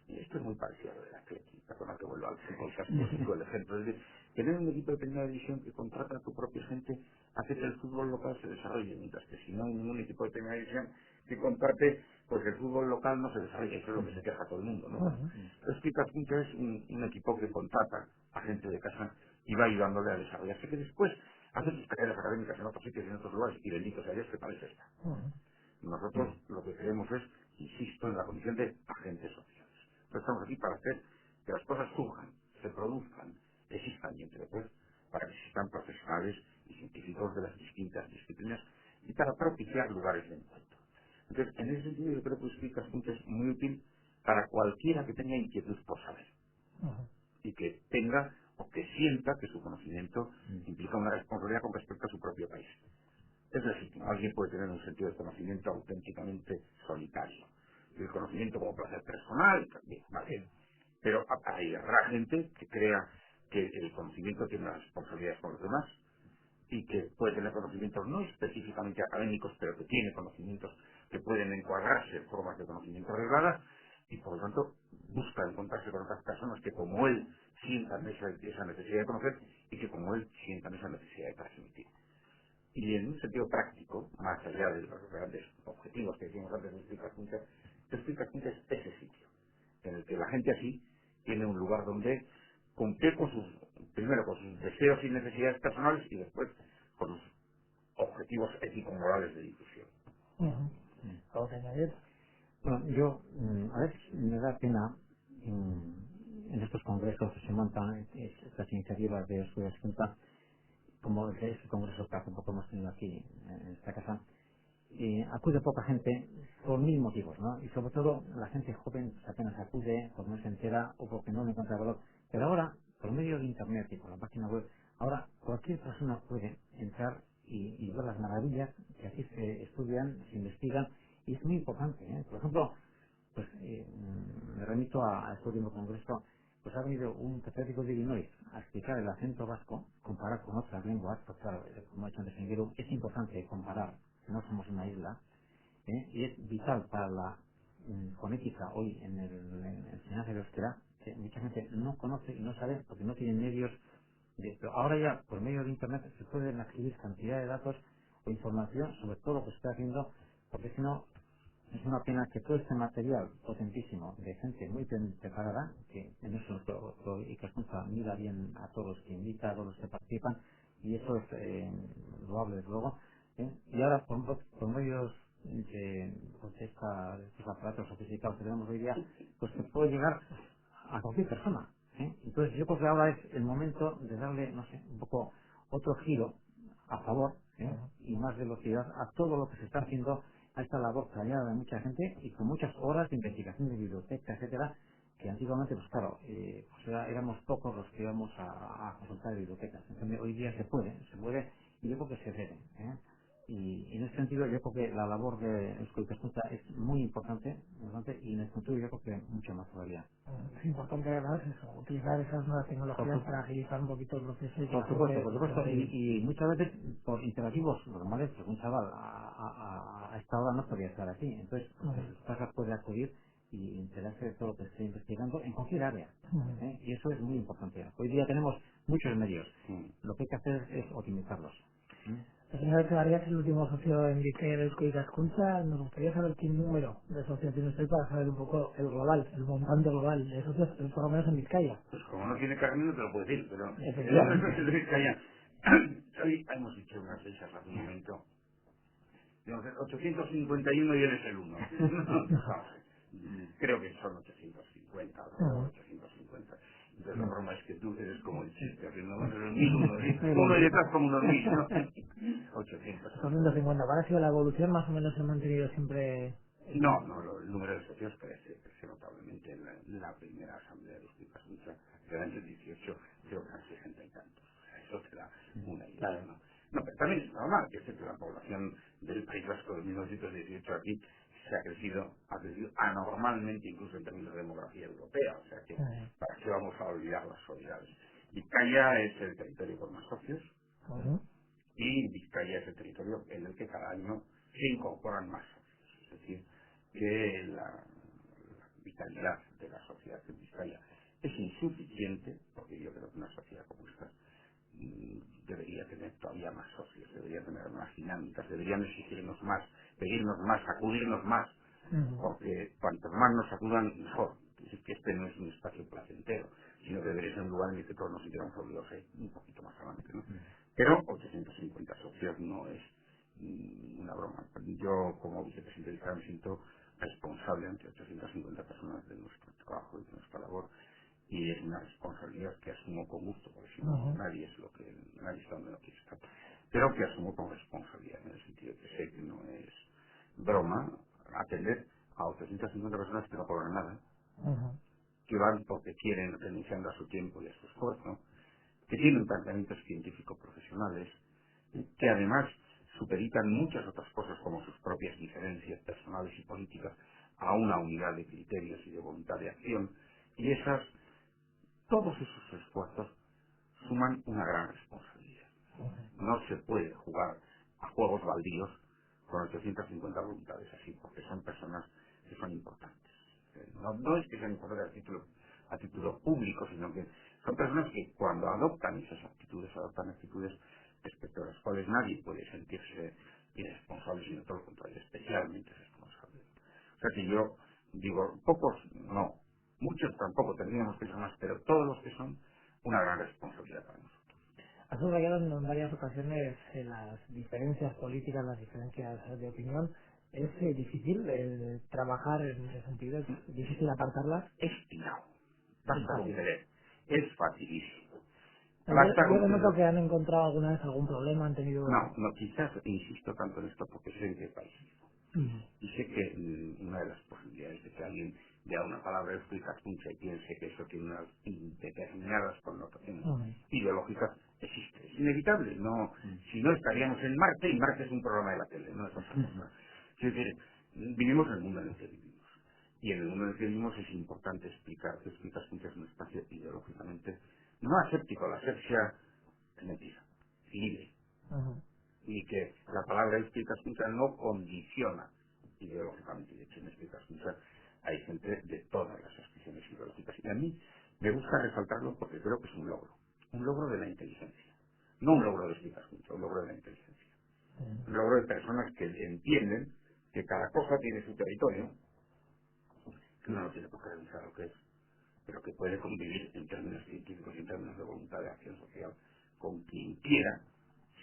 Y esto es muy parecido a lo de la atlética, perdona que vuelva al fútbol clásico, el ejemplo. Es decir, tener un equipo de primera división que contrata a tu propia gente hace que el fútbol local se desarrolle, mientras que si no hay ningún equipo de primera división que contrate, pues el fútbol local no se desarrolla, eso es lo que se queja todo el mundo, ¿no? Entonces, Pipas Punta es un equipo que contrata a gente de casa y va ayudándole a desarrollarse, que después hace sus carreras académicas en otros sitios y en otros lugares, y bendito sea Dios que parece esta. Nosotros lo que queremos es, insisto, en la condición de agentes sociales. Entonces estamos aquí para hacer que las cosas surjan, se produzcan, existan y entre otros para que existan profesionales y científicos de las distintas disciplinas y para propiciar lugares de encuentro. Entonces, en ese sentido yo creo que Explicas es muy útil para cualquiera que tenga inquietud por saber y que tenga o que sienta que su conocimiento implica una responsabilidad con respecto a su propio país. Es legítimo, alguien puede tener un sentido de conocimiento auténticamente solitario. Y el conocimiento como placer personal, también, vale. Pero habrá gente que crea que el conocimiento tiene unas responsabilidades con los demás y que puede tener conocimientos no específicamente académicos, pero que tiene conocimientos que pueden encuadrarse en formas de conocimiento arregladas y por lo tanto busca encontrarse con otras personas que como él sientan esa necesidad de conocer y que como él sientan esa necesidad de transmitir. Y en un sentido práctico, más allá de los grandes objetivos que decíamos antes de Explica Junta es ese sitio, en el que la gente así tiene un lugar donde cumplir con primero con sus deseos y necesidades personales y después con sus objetivos ético-morales de difusión. Ujú. ¿Algo que añadir? Bueno, yo a veces me da pena en estos congresos que se montan estas iniciativas de su junta, como ese congreso que hace poco hemos tenido aquí en esta casa, acude poca gente por mil motivos, ¿no? Y sobre todo la gente joven pues, apenas acude, porque no se entera o porque no le encuentra valor. Pero ahora, por medio de Internet y por la página web, ahora cualquier persona puede entrar y ver las maravillas que aquí se estudian, se investigan, y es muy importante, ¿eh? Por ejemplo, pues me remito a este último congreso, pues ha venido un catedrático de Illinois a explicar el acento vasco, comparar con otras lenguas, pues claro, como ha hecho antes Enguero, es importante comparar, no somos una isla, y es vital para la fonética hoy en en enseñanza de euskera, que mucha gente no conoce y no sabe porque no tiene medios pero ahora ya por medio de internet se pueden adquirir cantidad de datos o información sobre todo lo que se está haciendo, porque si no es una pena que todo este material potentísimo de gente muy bien preparada, que en eso Ikaspunza mira bien a todos los que invita, a todos los que participan, y eso es loable desde luego. Y ahora por medios de estos aparatos sofisticados que tenemos hoy día, pues se puede llegar a cualquier persona. Entonces yo creo que ahora es el momento de darle, no sé, un poco otro giro a favor y más velocidad a todo lo que se está haciendo, a esta labor callada de mucha gente y con muchas horas de investigación de biblioteca, etcétera, que antiguamente, pues claro, éramos pocos los que íbamos a consultar bibliotecas. En cambio, hoy día se puede y yo creo que se debe. Y en ese sentido yo creo que la labor de Eusko Ikaskuntza es muy importante y en el futuro yo creo que mucho más todavía. Es importante además eso, utilizar esas nuevas tecnologías para agilizar un poquito el proceso y que la Por gente supuesto, entre... y muchas veces por imperativos normales, pues un chaval a esta hora no podría estar aquí, entonces pues, Sasa puede acudir y enterarse de todo lo que esté investigando en cualquier área, y eso es muy importante. Hoy día tenemos muchos medios, Mm. lo que hay que hacer es optimizarlos. La señora Echevarría es el último socio en Vizcaya de Eusko Ikaskuntza. Nos gustaría saber qué número de asociaciones hay para saber un poco el global, el montante global de socios, por lo menos en Vizcaya. Pues como no tiene carne no te lo puedo decir, pero Efectivamente. hoy hemos dicho unas fechas hace un momento. Digamos, 851 y eres el uno. Creo que son 850, alrededor de 850. Entonces la broma es que tú eres como el chiste, haciendo los 1001, ¿sí? Uno y detrás como unos 1000, ¿no? 850. 250. ¿Cuál ha sido la evolución? Más o menos se ha mantenido siempre... No, el número de socios crece notablemente. En la primera asamblea de los Picas Mucha, que era en el 18, creo que eran 60 y tantos. O sea, eso te da una idea, Claro. ¿no? No, pero también es normal que la población del País Vasco de 1918 aquí ha crecido anormalmente, incluso en términos de demografía europea. O sea que, ¿para qué vamos a olvidar las sociedades? Vizcaya es el territorio con más socios, y Vizcaya es el territorio en el que cada año se incorporan más socios. Es decir, que la vitalidad de la sociedad en Vizcaya es insuficiente, porque yo creo que una sociedad como esta debería tener todavía más socios, debería tener más dinámicas, deberían exigirnos más, pedirnos más, acudirnos más, porque cuantos más nos acudan, mejor. Es que este no es un espacio placentero, sino que debería ser un lugar en el que todos nos sintiéramos obligados a ir un poquito más adelante, ¿no? Pero 850 socios no es una broma. Yo, como vicepresidente del CAR, me siento responsable ante 850 personas de nuestro trabajo y de nuestra labor, y es una responsabilidad que asumo con gusto, porque si no, nadie está donde no quiere estar, pero que asumo con responsabilidad, en el sentido de que sé que no es broma atender a 850 personas que no cobran nada, que van porque quieren, renunciando a su tiempo y a su esfuerzo, que tienen planteamientos científicos profesionales, que además supeditan muchas otras cosas como sus propias diferencias personales y políticas a una unidad de criterios y de voluntad de acción, y todos esos esfuerzos suman una gran responsabilidad. No se puede jugar a juegos baldíos con 850 voluntades así, porque son personas que son importantes. No es que sean importantes a título público, sino que son personas que cuando adoptan esas actitudes, adoptan actitudes respecto a las cuales nadie puede sentirse irresponsable, sino todo lo contrario, especialmente responsable. O sea que yo digo, pocos no, muchos tampoco tendríamos que ser más, pero todos los que son, una gran responsabilidad para nosotros. Ha subrayado en varias ocasiones las diferencias políticas, las diferencias de opinión. ¿Es difícil trabajar en ese sentido? ¿Es difícil apartarlas? Es tirado, Es basta con fácil. querer, es facilísimo. Basta Yo con noto querer. que han encontrado alguna vez algún problema, han No, tenido... no, quizás insisto tanto en esto porque soy de país. Mm, Y sé que una de las posibilidades de que alguien vea una palabra explica puncha y piense que eso tiene unas determinadas connotaciones mm, ideológicas, existe. Es inevitable. No, si no estaríamos en Marte, y Marte es un programa de la tele, no es otra cosa. Es decir, vivimos en el mundo en el que vivimos. Y en el mundo en el que vivimos es importante explicar que explicas puncha es un espacio ideológicamente no aséptico. La asepsia es mentira, libre, mm, y que la palabra explicación no condiciona ideológicamente. De hecho, en explicación hay gente de todas las expresiones ideológicas. Y a mí me gusta resaltarlo porque creo que es un logro de la inteligencia. No un logro de explicación, un logro de la inteligencia. Un mm, logro de personas que entienden que cada cosa tiene su territorio, que uno no tiene por qué revisar lo que es, pero que puede convivir en términos científicos y en términos de voluntad de acción social con quien quiera,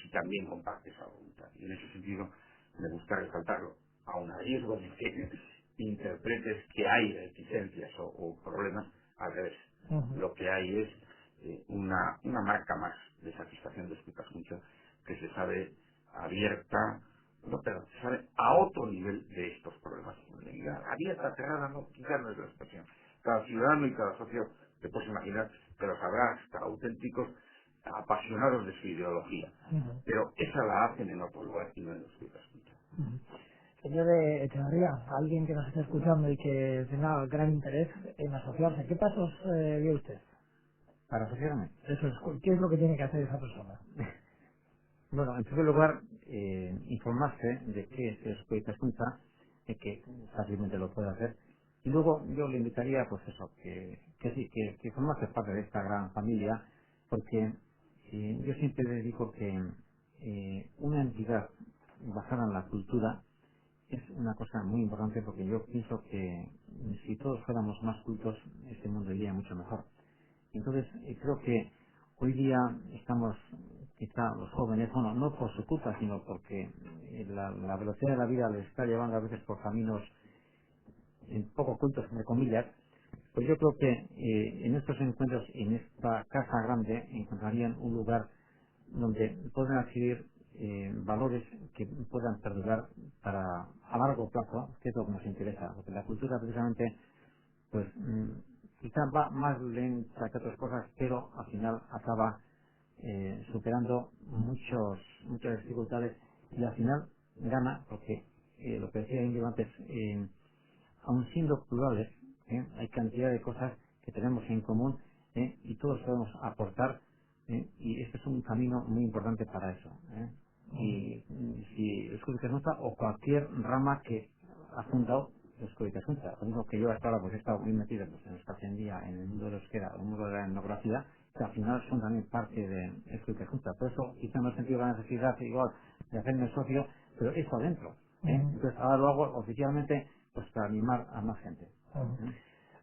si también comparte esa voluntad. Y en ese sentido me gusta resaltarlo, aun a riesgo de que interpretes que hay reticencias o problemas, al revés. mm, Lo que hay es una marca más de satisfacción de explicas mucho, que se sabe abierta, no, pero se sabe a otro nivel de estos problemas. Abierta, cerrada, no, quizás no es la expresión. Cada ciudadano y cada socio, te puedes imaginar que los habrá hasta auténticos apasionados de su ideología. mm, Pero esa la hacen en otro lugar y no en los que escuchan. mm. Señor de Echevarría, alguien que nos esté escuchando y que tenga gran interés en asociarse, ¿qué pasos vio usted? Para asociarme. Eso es, ¿qué es lo que tiene que hacer esa persona? Bueno, en primer lugar, informarse de qué es el Escuela Junta, que fácilmente lo puede hacer. Y luego yo le invitaría, pues eso, que sí, que formase parte de esta gran familia, porque yo siempre le digo que una entidad basada en la cultura es una cosa muy importante, porque yo pienso que si todos fuéramos más cultos, este mundo iría mucho mejor. Entonces, creo que hoy día estamos, quizá los jóvenes, bueno, no por su culpa, sino porque la velocidad de la vida les está llevando a veces por caminos poco cultos, entre comillas, pues yo creo que en estos encuentros, en esta casa grande, encontrarían un lugar donde puedan adquirir valores que puedan perdurar para a largo plazo, que es lo que nos interesa, porque la cultura precisamente pues quizá va más lenta que otras cosas, pero al final acaba superando muchas dificultades y al final gana, porque lo que decía Ingrid antes, aun siendo plurales, hay cantidad de cosas que tenemos en común y todos podemos aportar y este es un camino muy importante para eso. Y si Escuela Junta o cualquier rama que ha fundado Escuela Junta, lo mismo que yo hasta ahora pues he estado muy metido pues, en esta día en el mundo de la euskera, en el mundo de la etnografía, que al final son también parte de Escuela Junta. Por eso quizá no he sentido la necesidad igual de hacerme socio, pero eso adentro. Entonces ahora lo hago oficialmente pues para animar a más gente. Ujú. ¿eh?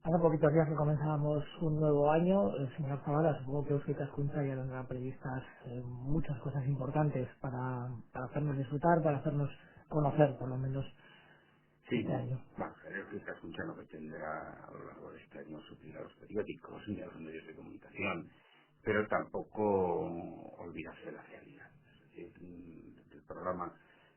Hace poquitos días que comenzábamos un nuevo año, señor Zavala, supongo que Euskadi Junta ya tendrá previstas muchas cosas importantes para hacernos disfrutar, para hacernos conocer, por lo menos, Sí, este año. bueno, creo que esta escucha lo que tendrá a lo largo de este año subir a los periódicos y a los medios de comunicación, pero tampoco olvidarse de la realidad. Es decir, el programa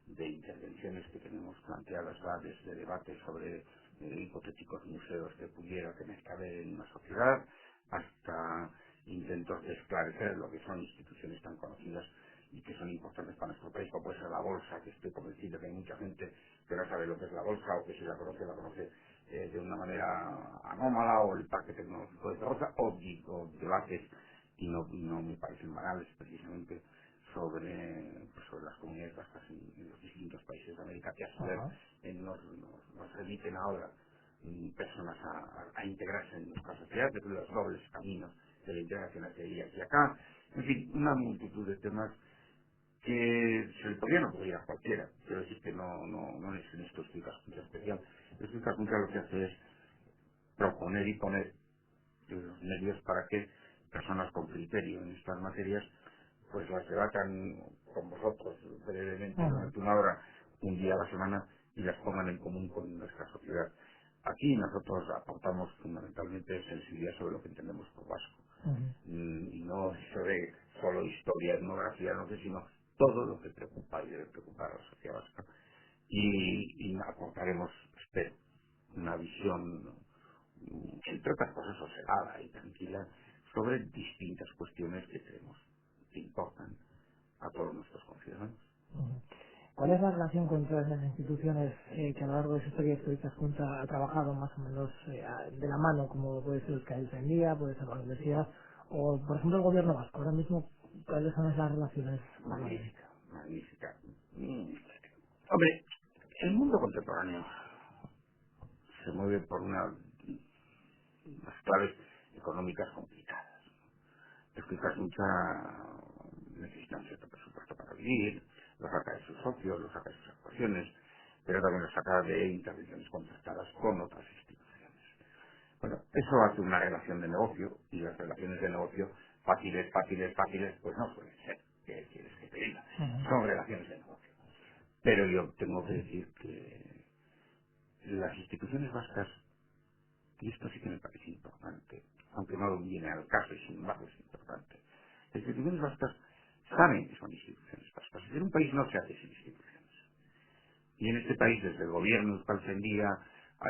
de intervenciones que tenemos planteadas va desde debates sobre hipotéticos museos que pudiera tener que haber en una sociedad hasta intentos de esclarecer lo que son instituciones tan conocidas y que son importantes para nuestro país, como puede ser la bolsa, que estoy convencido que hay mucha gente que no sabe lo que es la bolsa o que si la conoce de una manera anómala, o el parque tecnológico de Zaragoza, o debates, y no me parecen banales precisamente, sobre las comunidades vascas en los distintos países de América, que a su vez Ajá. nos remiten ahora personas a integrarse en nuestra sociedad, de los dobles caminos de la integración hacia allí y hacia acá, en fin, una multitud de temas que se le podría no podría a cualquiera. Quiero decir que no es en esto estoy Cascuncha especial. Estoy Cascuncha lo que hace es proponer y poner los medios para que personas con criterio en estas materias pues las debatan con vosotros brevemente durante una hora, un día a la semana, y las pongan en común con nuestra sociedad. Aquí nosotros aportamos fundamentalmente sensibilidad sobre lo que entendemos por vasco. Y no eso de solo historia, etnografía, no sé, sino todo lo que preocupa y debe preocupar a la sociedad vasca. Y aportaremos, espero, una visión, entre otras cosas, sosegada y tranquila sobre distintas cuestiones que creemos que importan a todos nuestros conciudadanos. ¿Cuál es la relación con todas las instituciones que a lo largo de su historia Históricas Junta ha trabajado más o menos de la mano, como puede ser Euskadi Día, puede ser la universidad, o por ejemplo el gobierno vasco? Ahora mismo, ¿cuáles son esas relaciones? Magnífica, magnífica. Hombre, el mundo contemporáneo se mueve por unas claves económicas complicadas. Explicar mucha necesita un cierto presupuesto para vivir, lo saca de sus socios, lo saca de sus actuaciones, pero también lo saca de intervenciones concertadas con otras instituciones. Bueno, eso hace una relación de negocio, y las relaciones de negocio fáciles, pues no suelen ser. ¿Qué quieres que te diga? Son relaciones de negocio. Pero yo tengo que decir que las instituciones vascas, y esto sí que me parece importante, aunque no viene al caso y sin embargo es importante, las instituciones vascas saben que son instituciones vascas. En un país no se hace sin instituciones. Y en este país, desde el gobierno, Euskaltzaindia,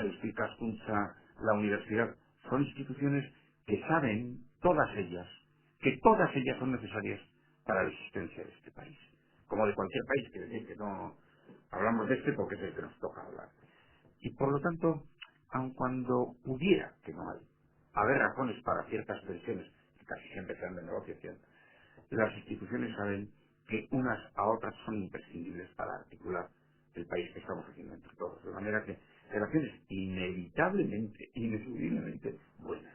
Euskal Ikaskuntza, la universidad, son instituciones que saben, que todas ellas son necesarias para la existencia de este país. Como de cualquier país, quiere decir que no hablamos de este porque es el que nos toca hablar. Y por lo tanto, aun cuando hubiera, que no hay, haber razones para ciertas tensiones, que casi siempre sean de negociación, las instituciones saben que unas a otras son imprescindibles para articular el país que estamos haciendo entre todos. De manera que relaciones inevitablemente, inexcusablemente buenas.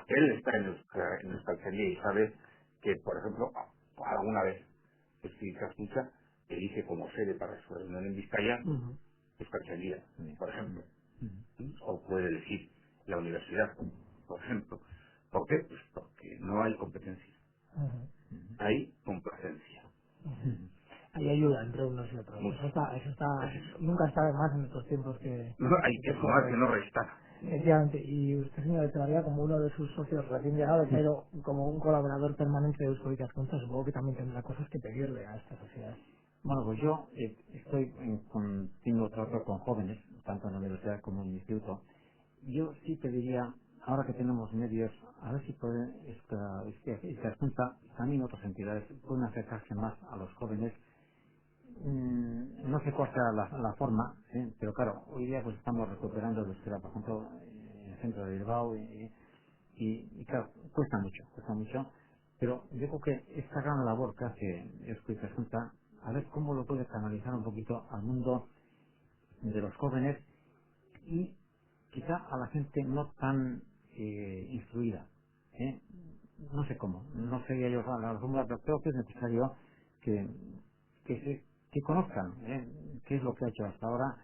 Él está en Euskaltzaindia y sabe que, por ejemplo, alguna vez Euskaltzaindia elige como sede para su reunión en Vizcaya Euskaltzaindia, por ejemplo. O puede elegir la universidad, por ejemplo. ¿Por qué? Pues porque no hay competencia. Hay complacencia. Hay ayuda entre unos y otros. Mucho. Eso está, Es eso. nunca está de más en estos tiempos No hay que que sumar que corren. no restar. Efectivamente, y usted, señor Echevarría, como uno de sus socios recién llegado, pero como un colaborador permanente de Euskadi Ikaskuntza, supongo que también tendrá cosas que pedirle a esta sociedad. Bueno, pues yo estoy en continuo trato con jóvenes, tanto en la universidad como en el instituto. Yo sí pediría, ahora que tenemos medios, a ver si pueden esta junta, también otras entidades, pueden acercarse más a los jóvenes. No sé cuál será la forma, pero claro, hoy día pues estamos recuperando el euskera, por ejemplo, en el centro de Bilbao, y claro, cuesta mucho, pero yo creo que esta gran labor que hace Euskadi Junta, a ver cómo lo puede canalizar un poquito al mundo de los jóvenes y quizá a la gente no tan instruida. ¿eh? No sé cómo, no sé yo la fórmula, pero creo que es necesario que, que conozcan qué es lo que ha hecho hasta ahora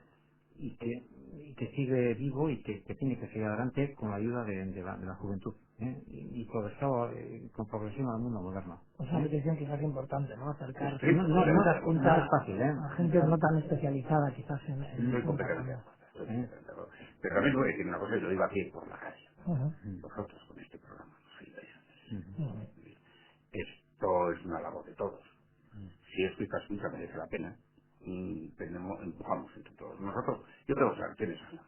y que sigue vivo y que tiene que seguir adelante con la ayuda de la juventud y con progresión al mundo moderno. Es una petición quizás importante, ¿no? Acercar Estoy completamente de acuerdo. No es fácil, a gente no tan especializada quizás en Estoy un completamente de camino. acuerdo. Estoy completamente de acuerdo. Pero también voy a decir una cosa y lo digo aquí por la calle. Ujú, Vosotros con este programa no sois ujú, esto es una labor de todos. Si esto y Cascucha merece la pena, empujamos entre todos. Nosotros, yo tengo claro, tienes razón.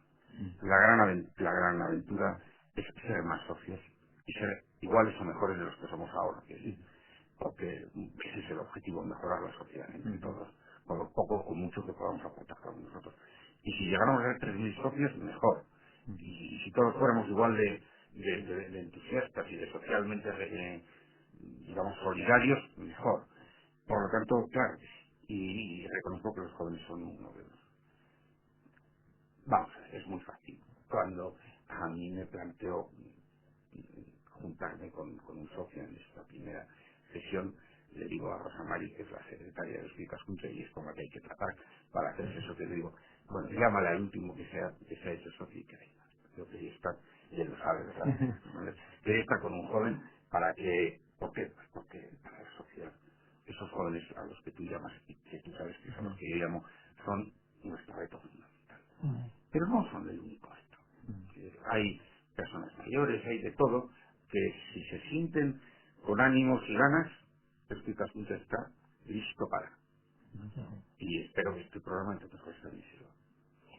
La gran aventura es ser más socios y ser iguales o mejores de los que somos ahora. Porque ese es el objetivo, mejorar la sociedad entre todos, con lo poco o mucho que podamos aportar cada uno de nosotros. Y si llegáramos a ser 3.000 socios, mejor. Y si todos fuéramos igual de entusiastas y de socialmente, digamos, solidarios, mejor. Por lo tanto, claro, y reconozco que los jóvenes son uno de los. Vamos a ver, es muy fácil. Cuando a mí me planteo juntarme con un socio en esta primera sesión, le digo a Rosa Mari, que es la secretaria de Euskadi Cascuncha, y es con la que hay que tratar para hacerse socio, le digo, bueno, llámale al último que se ha hecho socio y que venga. Creo que ahí está, y él lo sabe, ¿verdad? ¿Vale? Que ahí está con un joven para que, ¿por qué? Pues porque para la sociedad, esos jóvenes a los que tú llamas, y que tú sabes que son los que yo llamo, son nuestro reto fundamental. Pero no son el único reto. Hay personas mayores, hay de todo, que si se sienten con ánimos y ganas, Euskadi Cascuncha está listo para. Y espero que este programa, entre otras cosas, también sirva,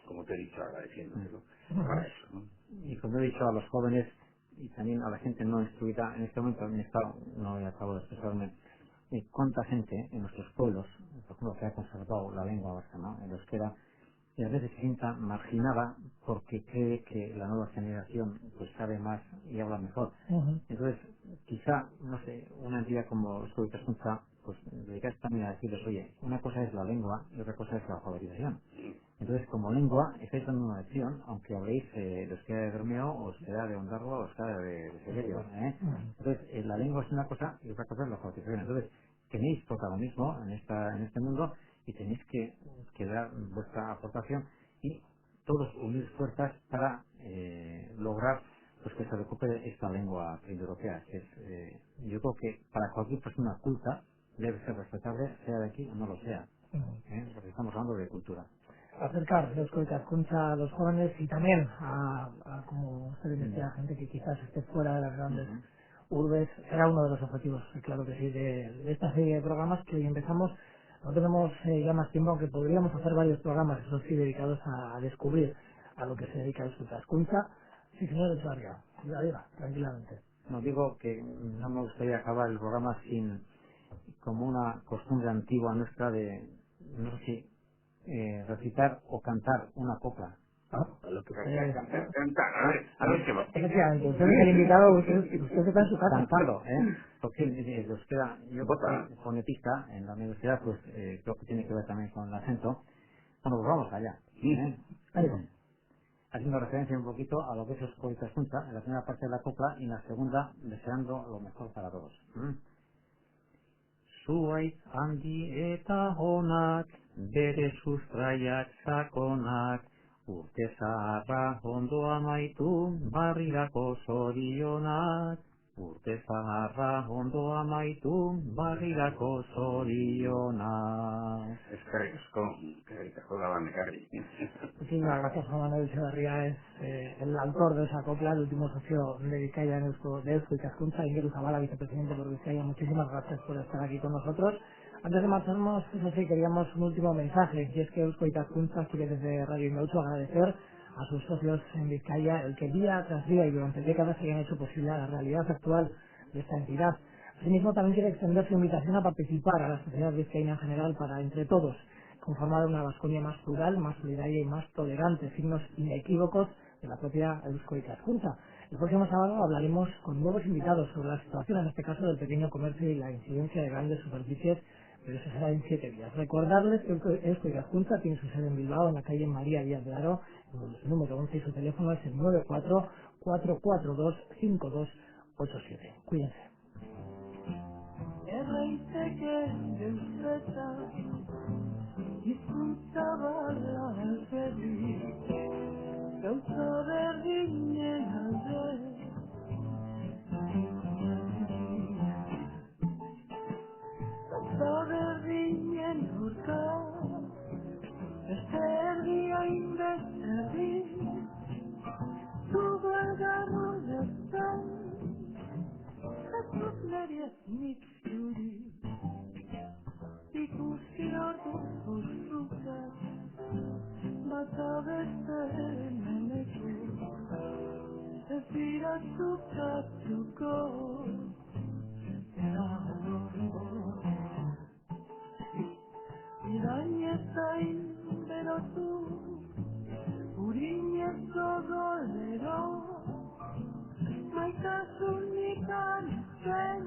como te he dicho, agradeciéndotelo, para eso, ¿no? Y como he dicho a los jóvenes y también a la gente no instruida, en este momento en estado, no acabo de expresarme, cuánta gente en nuestros pueblos, por ejemplo, que ha conservado la lengua vasca, ¿no? El euskera, y a veces se sienta marginada porque cree que la nueva generación pues sabe más y habla mejor. Entonces, quizá, no sé, una entidad como Euskadi Caskuntza, pues dedicarse también a decirles, oye, una cosa es la lengua y otra cosa es la alfabetización. Entonces, como lengua, estáis dando una lección, aunque habléis de euskera de Bermeo, o euskera de Ondarroa, o euskera de Segerio, ¿eh? Entonces, la lengua es una cosa y otra cosa es la alfabetización. Entonces, tenéis protagonismo en este mundo y tenéis que dar vuestra aportación y todos unir fuerzas para lograr pues que se recupere esta lengua indoeuropea, que es, yo creo que para cualquier persona culta debe ser respetable, sea de aquí o no lo sea, porque estamos hablando de cultura. Acercar los Cascuncha a los jóvenes y también como usted bien decía, a gente que quizás esté fuera de las grandes urbes, será uno de los objetivos, claro que sí, de esta serie de programas que hoy empezamos. No tenemos ya más tiempo, aunque podríamos hacer varios programas, eso sí, dedicados a descubrir a lo que se dedica el Cascuncha. Sí, señor Echevarría, diga, tranquilamente. No digo que no me gustaría acabar el programa sin como una costumbre antigua nuestra de, no sé si, recitar o cantar una copla. Lo que cantar, a ver qué va. Efectivamente, usted es el invitado, usted está en su casa. Cantando, porque el euskera, yo que Bota. soy fonetista en la universidad, pues creo que tiene que ver también con el acento. Bueno, pues vamos allá. Ahí va. Haciendo referencia un poquito a lo que es Euskadi Caskuntza, en la primera parte de la copla y en la segunda deseando lo mejor para todos. Zuaitz handi eta honak, bere sustraiak sakonak, urte zaharra ondo amaitu, barrirako zorionak. Urte zaharra ondo amaitu, barrirako zorionak. Eskerrik asko da banekarri. Muchísimas gracias, Juan Manuel Echevarría, es el autor de esa copla, el último socio de Vizcaya de Eusko y Cascuncha, Ingeru Zabala, vicepresidente por Vizcaya. Muchísimas gracias por estar aquí con nosotros. Antes de marcharnos, eso sí, queríamos un último mensaje, y es que Eusko y Cascuncha quiere desde Radio Inaucho agradecer a sus socios en Vizcaya el que día tras día y durante décadas hayan hecho posible la realidad actual de esta entidad. Asimismo, también quiere extender su invitación a participar a la sociedad vizcaína en general para, entre todos, conformar una Baskonia más plural, más solidaria y más tolerante, signos inequívocos de la propia Eusko y Cascuncha. El próximo sábado hablaremos con nuevos invitados sobre la situación, en este caso, del pequeño comercio y la incidencia de grandes superficies, pero eso será en 7 días. Recordarles que Eusko y Cascuncha tiene su sede en Bilbao, en la calle María Díaz de Aro, el número 11 y su teléfono es el 94-442-5287. Cuídense. Hizkuntzaba alferi, gauza berdinen alde. Gauza berdinen urka, beste erdi hainbeste erdi, zugu elgarro dezan, ez dut neri ez nik zuri, ikusi ordu guztutak, bata beste meneko. Ez dira zukatuko, irainez zain berotu, urinez odolero, maitasunik anitzen,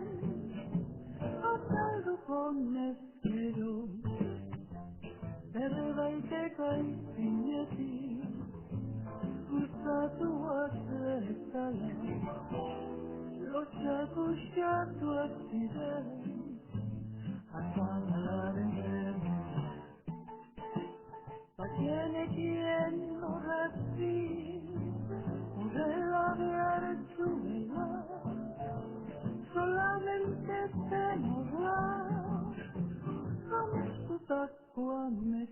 azalduko nezkero, berrebaiteko aizinetik, gustatuak zezala, lotxak ustiatuak ziren, No tiene quien lo respire, podrá ver su verdad, solamente temorá, a me sta qua me